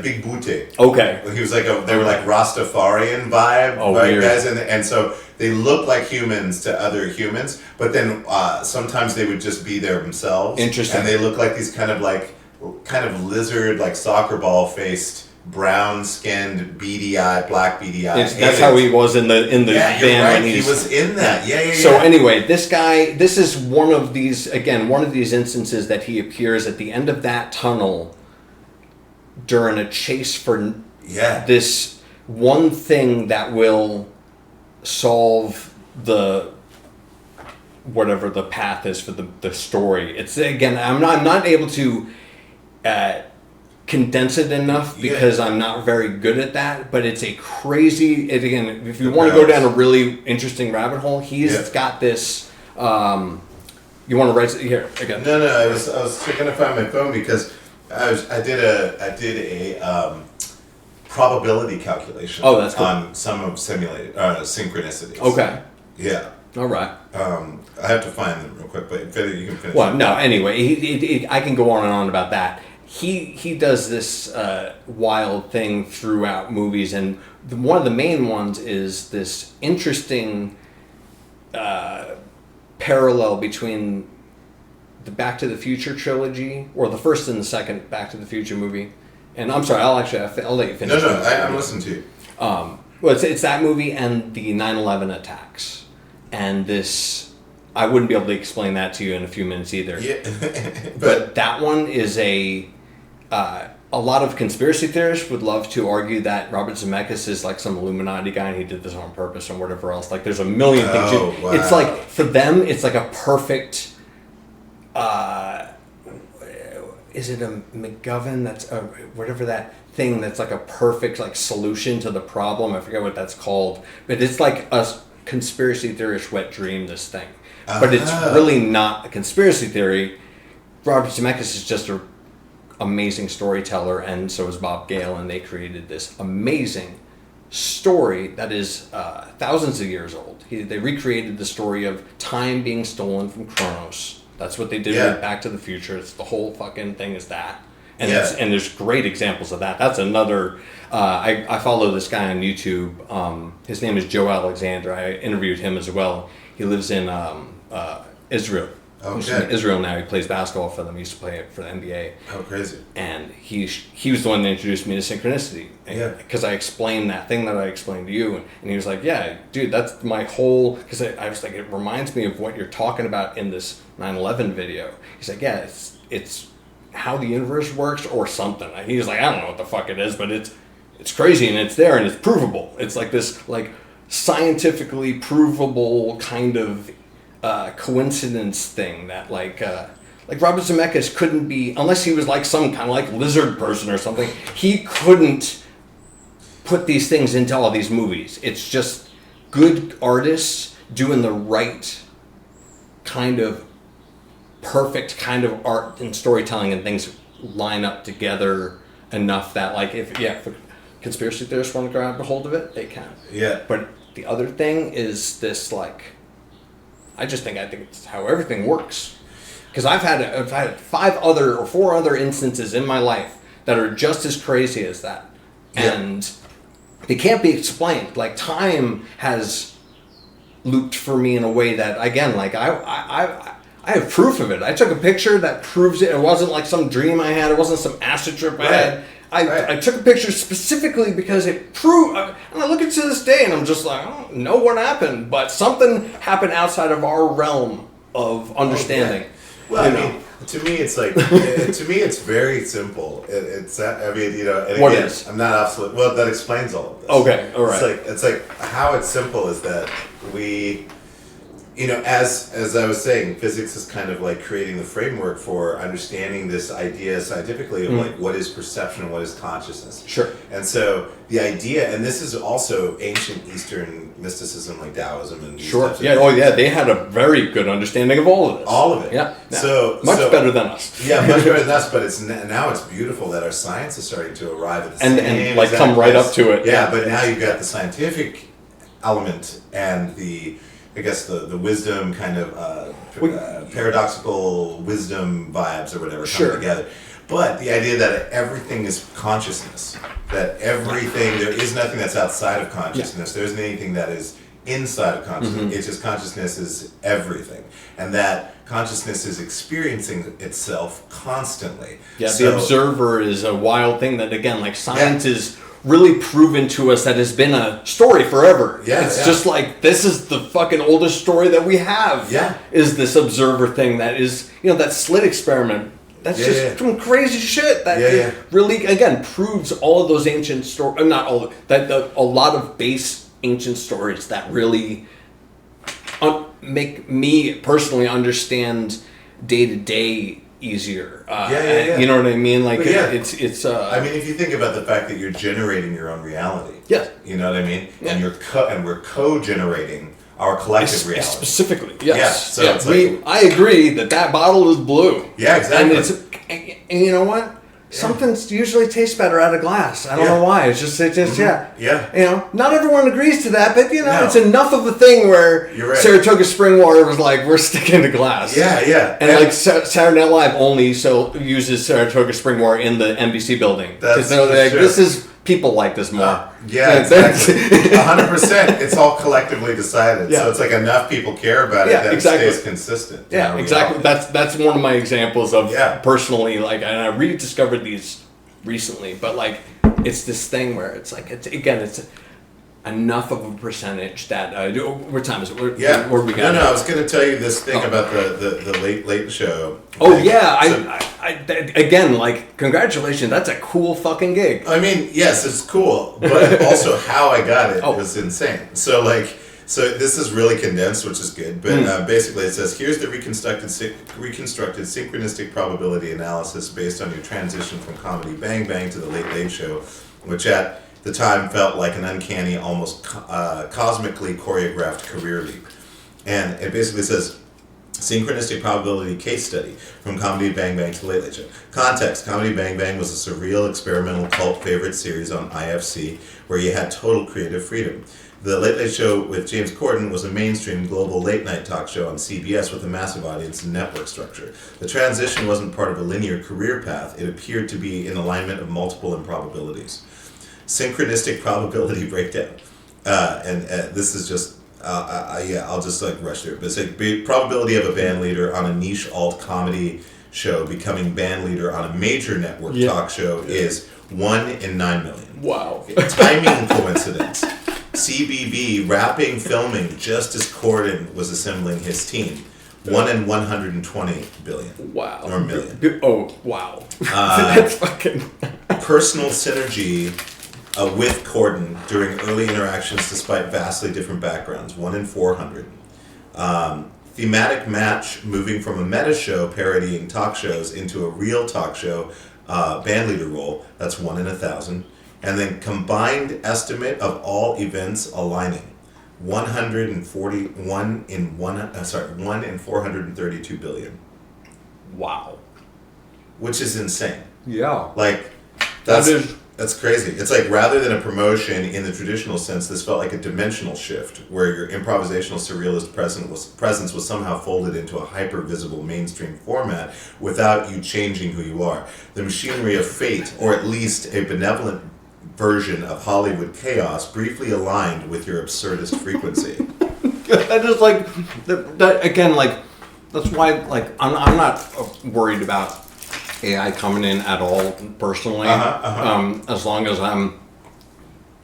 Big Booty. Okay. He was they were Rastafarian vibe, weird. guys, and so they look like humans to other humans, but then sometimes they would just be there themselves. Interesting. And they look like these kind of lizard, soccer ball faced, brown skinned, black beady eyes. That's how he was in the van. Right. He was in that. Yeah. So anyway, this is one of these instances that he appears at the end of that tunnel during a chase for this one thing that will solve whatever the path is for the story. It's again, I'm not able to condense it enough because I'm not very good at that, but it's a crazy, again, if you want to go down a really interesting rabbit hole, he's got this, you want to write it here again? No, I was trying to find my phone because I did a probability calculation that's cool. on some of simulated synchronicities. Okay. Yeah. All right. I have to find them real quick, but you can finish. Well, no. Anyway, I can go on and on about that. He does this wild thing throughout movies, and one of the main ones is this interesting parallel between the Back to the Future trilogy, or the first and the second Back to the Future movie. And I'm sorry, I'll let you finish. No, I'm listening to you. Well, it's that movie and the 9/11 attacks, and this. I wouldn't be able to explain that to you in a few minutes either. Yeah, but that one is a lot of conspiracy theorists would love to argue that Robert Zemeckis is like some Illuminati guy and he did this on purpose or whatever else. Like, there's a million things. Wow. It's like, for them, it's like a perfect. Is it a McGovern? That's whatever that thing that's like a perfect like solution to the problem. I forget what that's called, but it's like a conspiracy theorist wet dream. This thing, but it's really not a conspiracy theory. Robert Zemeckis is just an amazing storyteller, and so is Bob Gale, and they created this amazing story that is thousands of years old. They recreated the story of time being stolen from Kronos. That's what they did with Back to the Future. It's the whole fucking thing is that. And and there's great examples of that. That's another... I follow this guy on YouTube. His name is Joe Alexander. I interviewed him as well. He lives in Israel. He's in Israel now. He plays basketball for them. He used to play for the NBA. Oh, crazy. And he was the one that introduced me to synchronicity. Because I explained that thing that I explained to you. And he was like, yeah, dude, that's my whole... Because I was like, it reminds me of what you're talking about in this 9/11 video. He's like, yeah, it's how the universe works or something. And he was like, I don't know what the fuck it is, but it's crazy and it's there and it's provable. It's like this like scientifically provable kind of coincidence thing that like Robert Zemeckis couldn't be, unless he was like some kind of like lizard person or something, he couldn't put these things into all these movies. It's just good artists doing the right kind of perfect kind of art and storytelling, and things line up together enough that like if conspiracy theorists want to grab a hold of it, they can. Yeah. But the other thing is this like, I think it's how everything works. Because I've had 4 other instances in my life that are just as crazy as that, and they can't be explained. Like, time has looped for me in a way that, again, like I have proof of it. I took a picture that proves it. It wasn't like some dream I had. It wasn't some acid trip I had. I took a picture specifically because it proved, and I look at it to this day and I'm just like, I don't know what happened, but something happened outside of our realm of understanding. Well, I mean, to me, it's like, to me, it's very simple. And what is? I'm not absolute. Well, that explains all of this. Okay, all right. It's like how it's simple is that we, as I was saying, physics is kind of like creating the framework for understanding this idea scientifically of like what is perception and what is consciousness. Sure. And so the idea, and this is also ancient Eastern mysticism like Taoism and these types of things. They had a very good understanding of all of this. All of it. Yeah. So much better than us. Yeah, much better than us. But now it's beautiful that our science is starting to arrive at the same and like come right up to it. Yeah, but now you've got the scientific element and the wisdom kind of paradoxical wisdom vibes or whatever come together. But the idea that everything is consciousness, that everything, there is nothing that's outside of consciousness. There isn't anything that is inside of consciousness. It's just consciousness is everything. And that consciousness is experiencing itself constantly. Yeah, the observer is a wild thing that, again, like science is really proven to us that has been a story forever. It's just like, this is the fucking oldest story that we have. Is this observer thing that is, that slit experiment. That's just some crazy shit that really, again, proves all of those ancient stories, not all, a lot of base ancient stories that really make me personally understand day to day easier. You know what I mean? Like, it's. I mean, if you think about the fact that you're generating your own reality. Yes. You know what I mean? Yeah. And we're co-generating our collective reality. Specifically, yes. Yeah, so I agree that bottle is blue. Yeah, exactly. And you know what? something usually tastes better out of glass. I don't know why. It's just Yeah. You know, not everyone agrees to that, but you know, No. it's enough of a thing where You're right. Saratoga Spring Water was like, we're sticking to glass. Yeah. And like Saturday Night Live only uses Saratoga Spring Water in the NBC building. That's they're like, true. this is people like this more. Yeah, exactly. 100%. It's all collectively decided. Yeah. So it's like enough people care about it that it stays consistent. Yeah, exactly. That's one of my examples of personally, like, and I rediscovered these recently, but like, it's this thing where it's like, it's enough of a percentage that what time is it? Where we got No, I was going to tell you this thing about the late show. Oh yeah, I again, like, congratulations. That's a cool fucking gig. I mean, yes, it's cool, but also how I got it was insane. So this is really condensed, which is good. But basically, it says here's the reconstructed synchronistic probability analysis based on your transition from Comedy Bang Bang to the Late Show, which at the time felt like an uncanny, almost cosmically choreographed career leap. And it basically says, synchronistic probability case study from Comedy Bang Bang to Late Show. Context, Comedy Bang Bang was a surreal experimental cult favorite series on IFC where you had total creative freedom. The Late Show with James Corden was a mainstream global late-night talk show on CBS with a massive audience and network structure. The transition wasn't part of a linear career path. It appeared to be in alignment of multiple improbabilities. Synchronistic probability breakdown. This is just, I'll just like rush through it. But it's like probability of a band leader on a niche alt comedy show becoming band leader on a major network talk show is 1 in 9 million. Wow. Timing coincidence. CBB rapping, filming just as Corden was assembling his team. 1 in 120 billion. Wow. Or million. Oh, wow. That's fucking... Personal synergy with Corden during early interactions despite vastly different backgrounds. 1 in 400. Thematic match moving from a meta show parodying talk shows into a real talk show bandleader role. That's 1 in 1,000. And then combined estimate of all events aligning. 1 in 432 billion. Wow. Which is insane. Yeah. Like, that's crazy. It's like rather than a promotion in the traditional sense, this felt like a dimensional shift where your improvisational surrealist presence was somehow folded into a hyper-visible mainstream format without you changing who you are. The machinery of fate, or at least a benevolent version of Hollywood chaos, briefly aligned with your absurdist frequency. That is like, that again, like, that's why, like, I'm not worried about AI coming in at all personally. As long as I'm,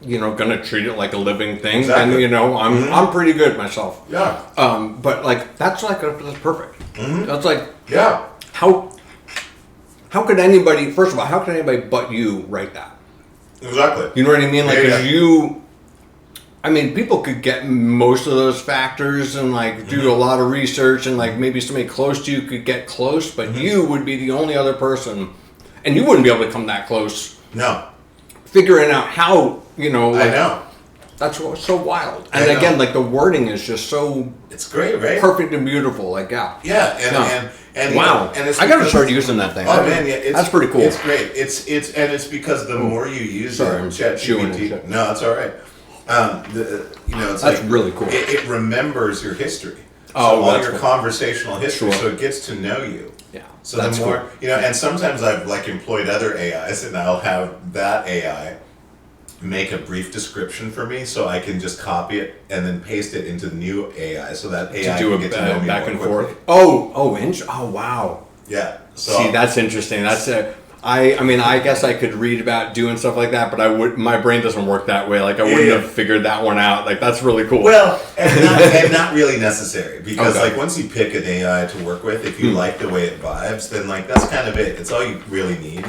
gonna treat it like a living thing, exactly. then I'm pretty good myself. Yeah. But like that's perfect. That's like how could anybody? First of all, how could anybody but you write that? Exactly. You know what I mean? Like, people could get most of those factors and like do a lot of research and like maybe somebody close to you could get close, but you would be the only other person, and you wouldn't be able to come that close. No. Figuring out how, like, I know. That's what's so wild. And again, like the wording is just so. It's great, right? Perfect and beautiful, like and wow. And it's I gotta start using that thing. Oh man, yeah, that's pretty cool. It's great. It's because the more you use ChatGPT. No, that's all right. It's that's like, really cool. It remembers your history. Oh, all your conversational history, so it gets to know you. Yeah. So the more and sometimes I've like employed other AIs, and I'll have that AI make a brief description for me, so I can just copy it and then paste it into the new AI, so that AI can get to know me back more and quickly. forth. Oh, wow. Yeah. So see, that's interesting. That's I guess I could read about doing stuff like that, but my brain doesn't work that way. Like I wouldn't have figured that one out. Like that's really cool. Well, and not really necessary, because like once you pick an AI to work with, if you like the way it vibes, then like that's kind of it. It's all you really need,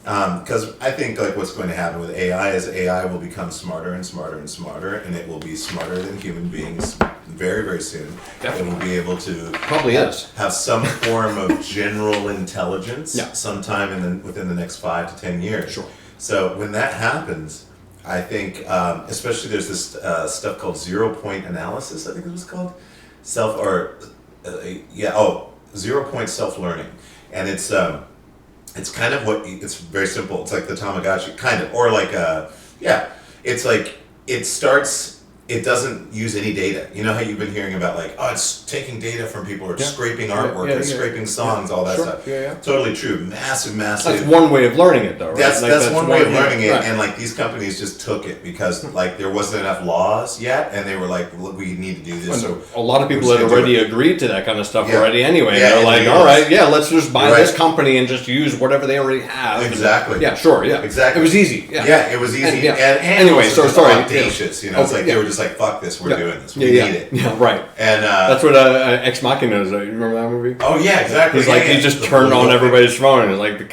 Because I think like what's going to happen with AI is AI will become smarter and smarter and smarter, and it will be smarter than human beings very, very soon. Definitely. It will be able to have some form of general intelligence sometime within the next 5 to 10 years. Sure. So when that happens, I think, especially there's this stuff called 0-point analysis, I think it was called. 0-point self-learning. And it's it's kind of it's very simple. It's like the Tamagotchi, kind of, or like it's like it doesn't use any data. You know how you've been hearing about like, oh, it's taking data from people or scraping artwork or scraping songs, all that stuff. Yeah. Totally true. Massive. That's one way of learning it, though, right? That's one way of learning it, and like these companies just took it because like there wasn't enough laws yet, and they were like, look, we need to do this. So a lot of people had already agreed to that kind of stuff already anyway. Yeah, they're like, all right, let's just buy this company and just use whatever they already have. Exactly. Exactly. It was easy. Yeah, it was easy. And anyway, so sorry. Audacious, you know, it's like they were just like, fuck this, we're doing this. We need it. Yeah, right. And that's what Ex Machina is. You remember that movie? Oh yeah, exactly. He's like he just turned on everybody's phone, and like the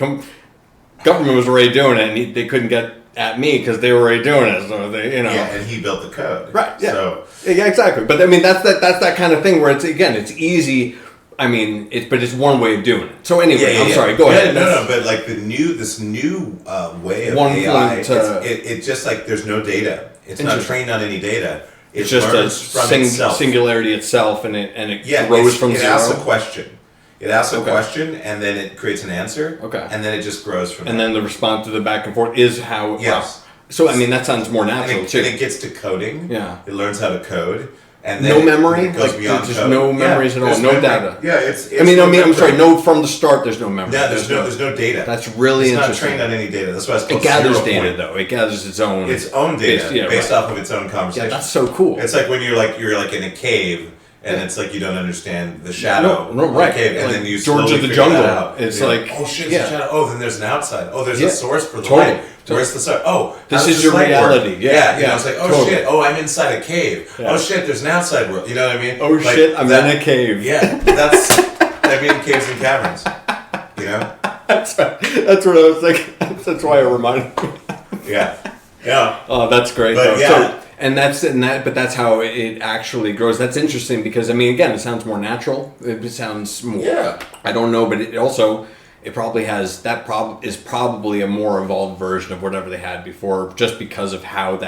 government was already doing it, and they couldn't get at me because they were already doing it. So they, Yeah, and he built the code. Right. Yeah. So yeah, exactly. But I mean, that's that kind of thing where it's easy. I mean, it's one way of doing it. So anyway, I'm sorry. Go ahead. No, but like this new way of AI, it just like there's no data. It's not trained on any data. It's just a singularity itself, and it grows from zero. It asks a question. It asks a question, and then it creates an answer. Okay. And then it just grows from there. And then the response to the back and forth is how. Yes. So I mean, that sounds more natural too. And it gets to coding. Yeah. It learns how to code. And then no memory, it goes beyond just code. no memories at all, no data. Yeah, it's I'm sorry. No, from the start, there's no memory. Yeah, there's no data. That's really interesting. It's not trained on any data. That's why it's called it gathers zero data point. Though. It gathers its own data based off of its own conversation. Yeah, that's so cool. It's like when you're like in a cave. And it's like you don't understand the shadow. Right. Cave, and like then you George of the Jungle. It's like, oh shit, it's a shadow. Oh, then there's an outside. Oh, there's a source for the totally. light. Where's the source? Oh, this is your reality. Yeah. You know, it's like, oh shit. Oh, I'm inside a cave. Yeah. Oh shit, there's an outside world. You know what I mean? Oh like, shit, I'm in a cave. Yeah, I mean caves and caverns. You know. That's what I was like. That's why it reminded me. Yeah. Oh, that's great. But, so, but that's how it actually grows. That's interesting because I mean, again, it sounds more natural. It sounds more. Yeah. I don't know, but it probably has is probably a more evolved version of whatever they had before, just because of how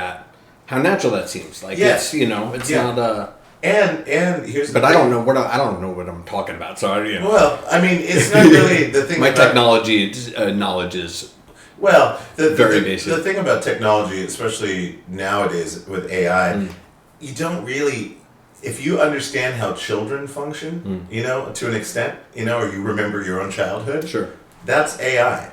natural that seems. Like it's not a. And here's the but thing. I don't know what I'm talking about. So Well, I mean, it's not really the thing. My technology knowledge is. Well, very basic. The thing about technology, especially nowadays with AI, you don't really, if you understand how children function, to an extent, or you remember your own childhood, sure, that's AI.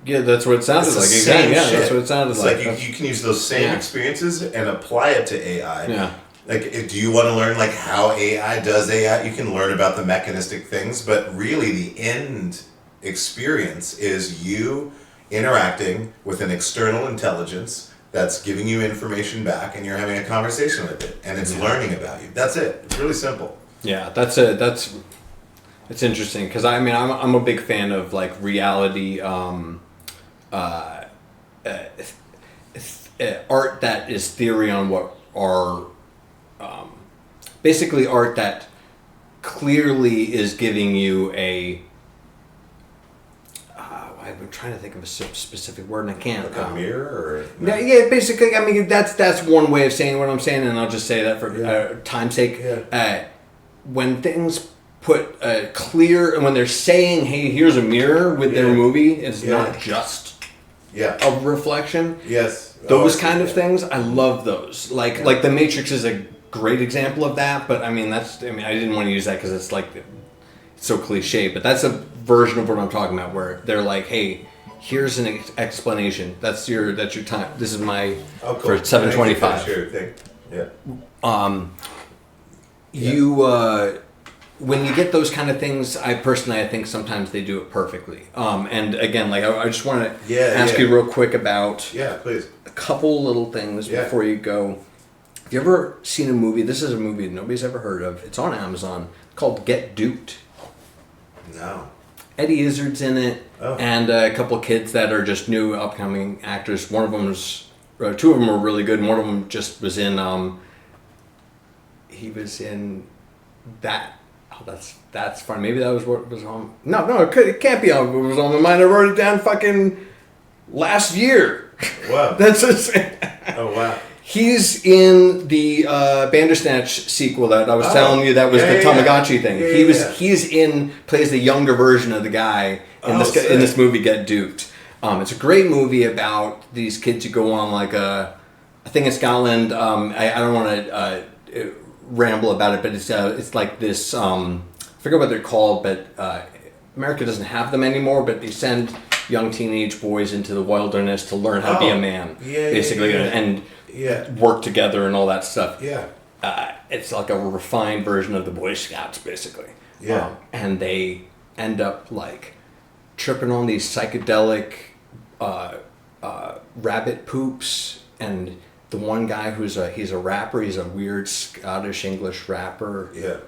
Yeah, that's what it sounded like. Exactly. Yeah, that's what it sounded like. It's like you can use those same experiences and apply it to AI. Yeah. Like, do you want to learn like how AI does AI? You can learn about the mechanistic things, but really the end experience is you interacting with an external intelligence that's giving you information back, and you're having a conversation with it, and it's learning about you. That's it. It's really simple. Yeah, it's interesting because I mean I'm a big fan of like reality art that is theory on what are basically art that clearly is giving you a. I'm trying to think of a specific word and I can't. Like a mirror, or no? Yeah. Basically, I mean that's one way of saying what I'm saying, and I'll just say that for time's sake. Yeah. When things put clear, and when they're saying, "Hey, here's a mirror" with their movie, it's not just a reflection. Yes. Those kind of things, I love those. Like The Matrix is a great example of that, but I mean I didn't want to use that because it's like. So cliche, but that's a version of what I'm talking about where they're like, hey, here's an explanation. That's your time. This is my for 725. Yeah. You when you get those kind of things, I think sometimes they do it perfectly. And again, like I just want to ask you real quick about please a couple little things before you go. Have you ever seen a movie? This is a movie that nobody's ever heard of. It's on Amazon called Get Duped. No. Eddie Izzard's in it, and a couple kids that are just new upcoming actors. One of them two of them are really good. And one of them just was in. He was in that. Oh, that's fun. Maybe that was what was on. No, it can't be on. It was on my mind. I wrote it down. Fucking last year. Wow. That's insane. Oh wow. He's in the Bandersnatch sequel that I was telling you that was the Tamagotchi thing. He's plays the younger version of the guy in this movie get duped. It's a great movie about these kids who go on like I think in Scotland. I don't want to ramble about it, but it's like this. I forget what they're called, but America doesn't have them anymore. But they send young teenage boys into the wilderness to learn how to be a man, basically, and work together and all that stuff. Yeah. It's like a refined version of the Boy Scouts, basically. Yeah. And they end up like tripping on these psychedelic rabbit poops, and the one guy he's a rapper, he's a weird Scottish English rapper. Yeah.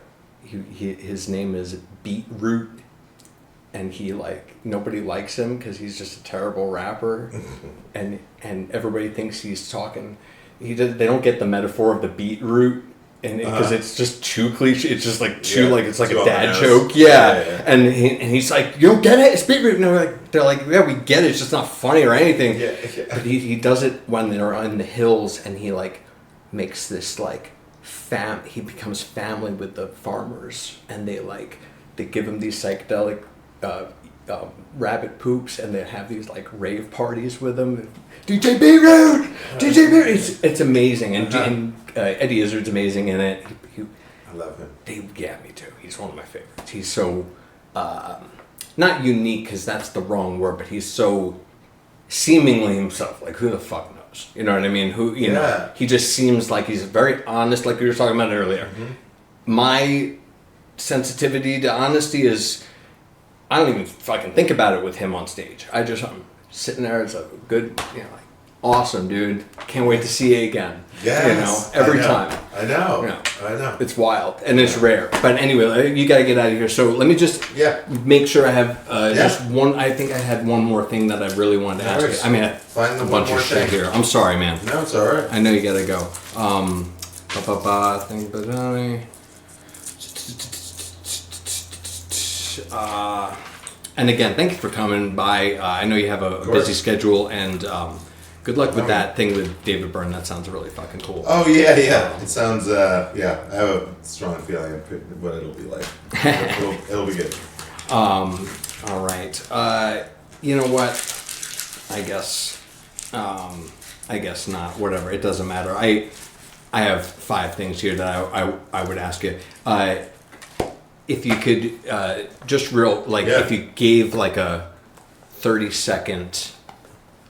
His name is Beetroot, and he like nobody likes him because he's just a terrible rapper, and everybody thinks he's talking. They don't get the metaphor of the beetroot, and because it's just too cliche. It's just like too like it's like a dad joke. Yeah. And he's like, you don't get it. It's beetroot. And they're like, yeah, we get it. It's just not funny or anything. Yeah. But he does it when they're in the hills, and he like makes this like he becomes family with the farmers, and they give him these psychedelic rabbit poops, and they have these like rave parties with him. DJ Beirut! DJ Beirut! It's amazing, and Eddie Izzard's amazing in it. I love him. Me too. He's one of my favorites. He's so not unique, because that's the wrong word, but he's so seemingly himself. Like, who the fuck knows? You know what I mean? You know, he just seems like he's very honest, like we were talking about earlier. Mm-hmm. My sensitivity to honesty is, I don't even fucking think about it with him on stage. I'm sitting there, it's a good, like, awesome, dude. Can't wait to see you again. Yes, every time. I know. It's wild, and it's rare. But anyway, you gotta get out of here. So let me just make sure I have just one. I think I had one more thing that I really wanted to ask you. I mean, I have a bunch of shit here. I'm sorry, man. No, it's all right. I know you gotta go. And again, thank you for coming by. I know you have a busy schedule, and good luck with that thing with David Byrne. That sounds really fucking cool. Oh, yeah. It sounds, I have a strong feeling of what it'll be like. It'll be good. All right. You know what? I guess not. Whatever. It doesn't matter. I have 5 things here that I would ask you. If you could if you gave like a 30-second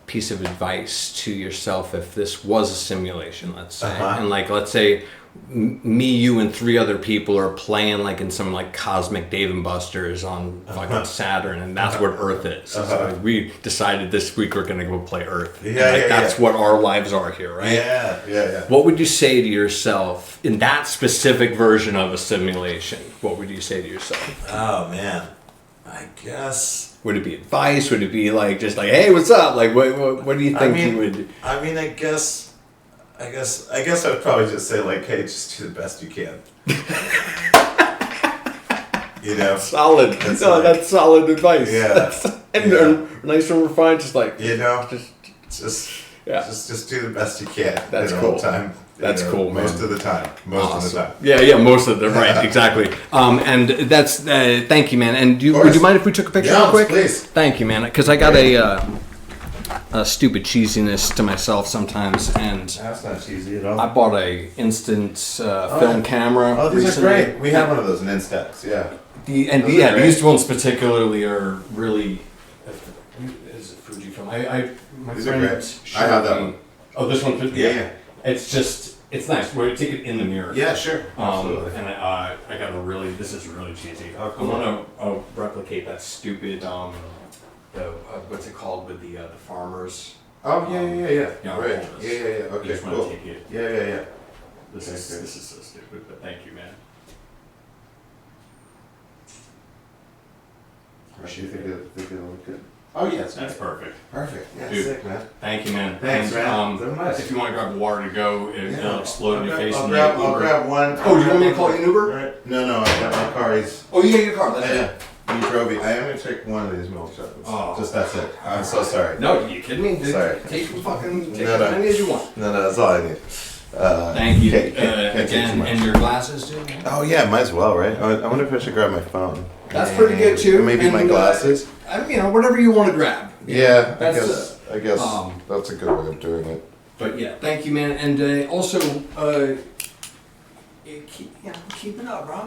piece of advice to yourself, if this was a simulation, let's say, and like, let's say me, you, and 3 other people are playing like in some like cosmic Dave and Buster's on fucking Saturn, and that's what Earth is. So we decided this week we're gonna go play Earth. That's what our lives are here, right? Yeah. What would you say to yourself in that specific version of a simulation? What would you say to yourself? Oh man, I guess. Would it be advice? Would it be like just like, hey, what's up? Like, what do you think you would? I mean, I guess I would probably just say like, hey, just do the best you can. Solid. That's solid advice. Yeah. And nice and refined, just like just do the best you can. That's cool. Time. That's cool, man. Most of the time. Yeah, most of the right, exactly. And that's thank you, man. And would you mind if we took a picture real quick? Please. Thank you, man. Because I got a stupid cheesiness to myself sometimes, and that's not cheesy at all. I bought a instant film camera. Oh, these recently. are great. We have one of those in Instax. Yeah. These ones particularly are really. Is it Fujifilm? My these friend are great. I have that one. Oh, this one. Yeah. It's nice. We're take it in the mirror. Yeah, sure. Absolutely. And I got a really. This is really cheesy. Oh, cool. I'm gonna replicate that stupid what's it called with the farmers. Oh yeah. Right. Yeah. Okay. I just want to take it. Yeah. This is so stupid, but thank you, man. Do you think it'll look good? Oh yeah, that's perfect. Perfect. Yeah, dude, sick, man. Thank you, man. Thanks, man. If you want to grab water to go, it'll explode in your face. I'll grab one. Oh, do you want me to call you an Uber? Right. No, I got my car. Oh, you got your car. That's it. You drove me. I am gonna take one of these milk chocolates. Oh. Just that's it. I'm so sorry. No, are you kidding me? Sorry. Take as many as you want. No, that's all I need. Thank you. Again, and your glasses, dude? Oh yeah, might as well, right? I wonder if I should grab my phone. That's pretty good too. Maybe my glasses. whatever you want to grab. Yeah, That's I guess that's a good way of doing it. But yeah, thank you, man, and also, keep it up, bro.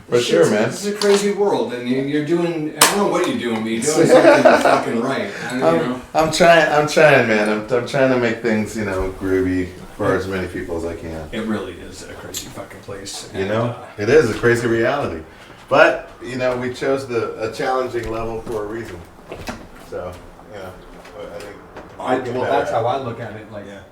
For sure, man. This is a crazy world, and you're doing. I don't know what you're doing, but you're doing something fucking right. I'm trying, man. I'm trying to make things, groovy for as many people as I can. It really is a crazy fucking place. It is a crazy reality. But, we chose a challenging level for a reason. So, I think... that's how I look at it. Like, yeah.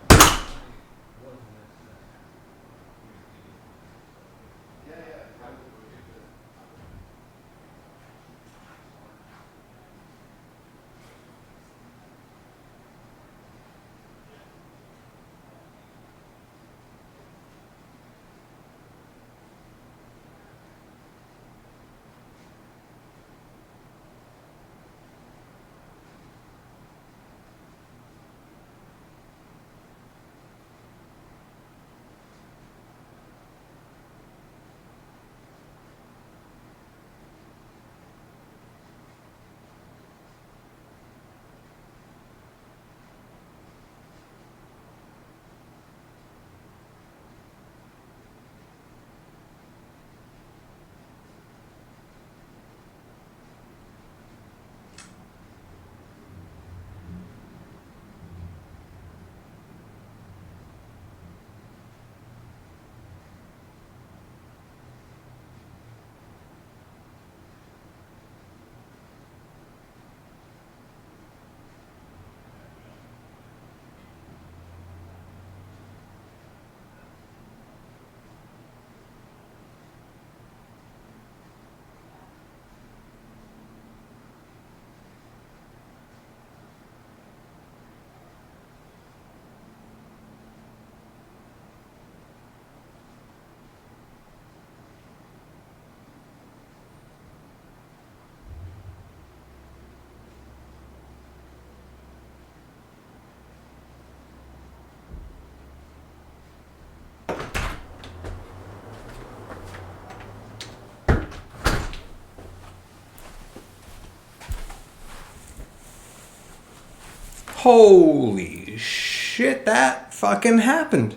Holy shit, that fucking happened.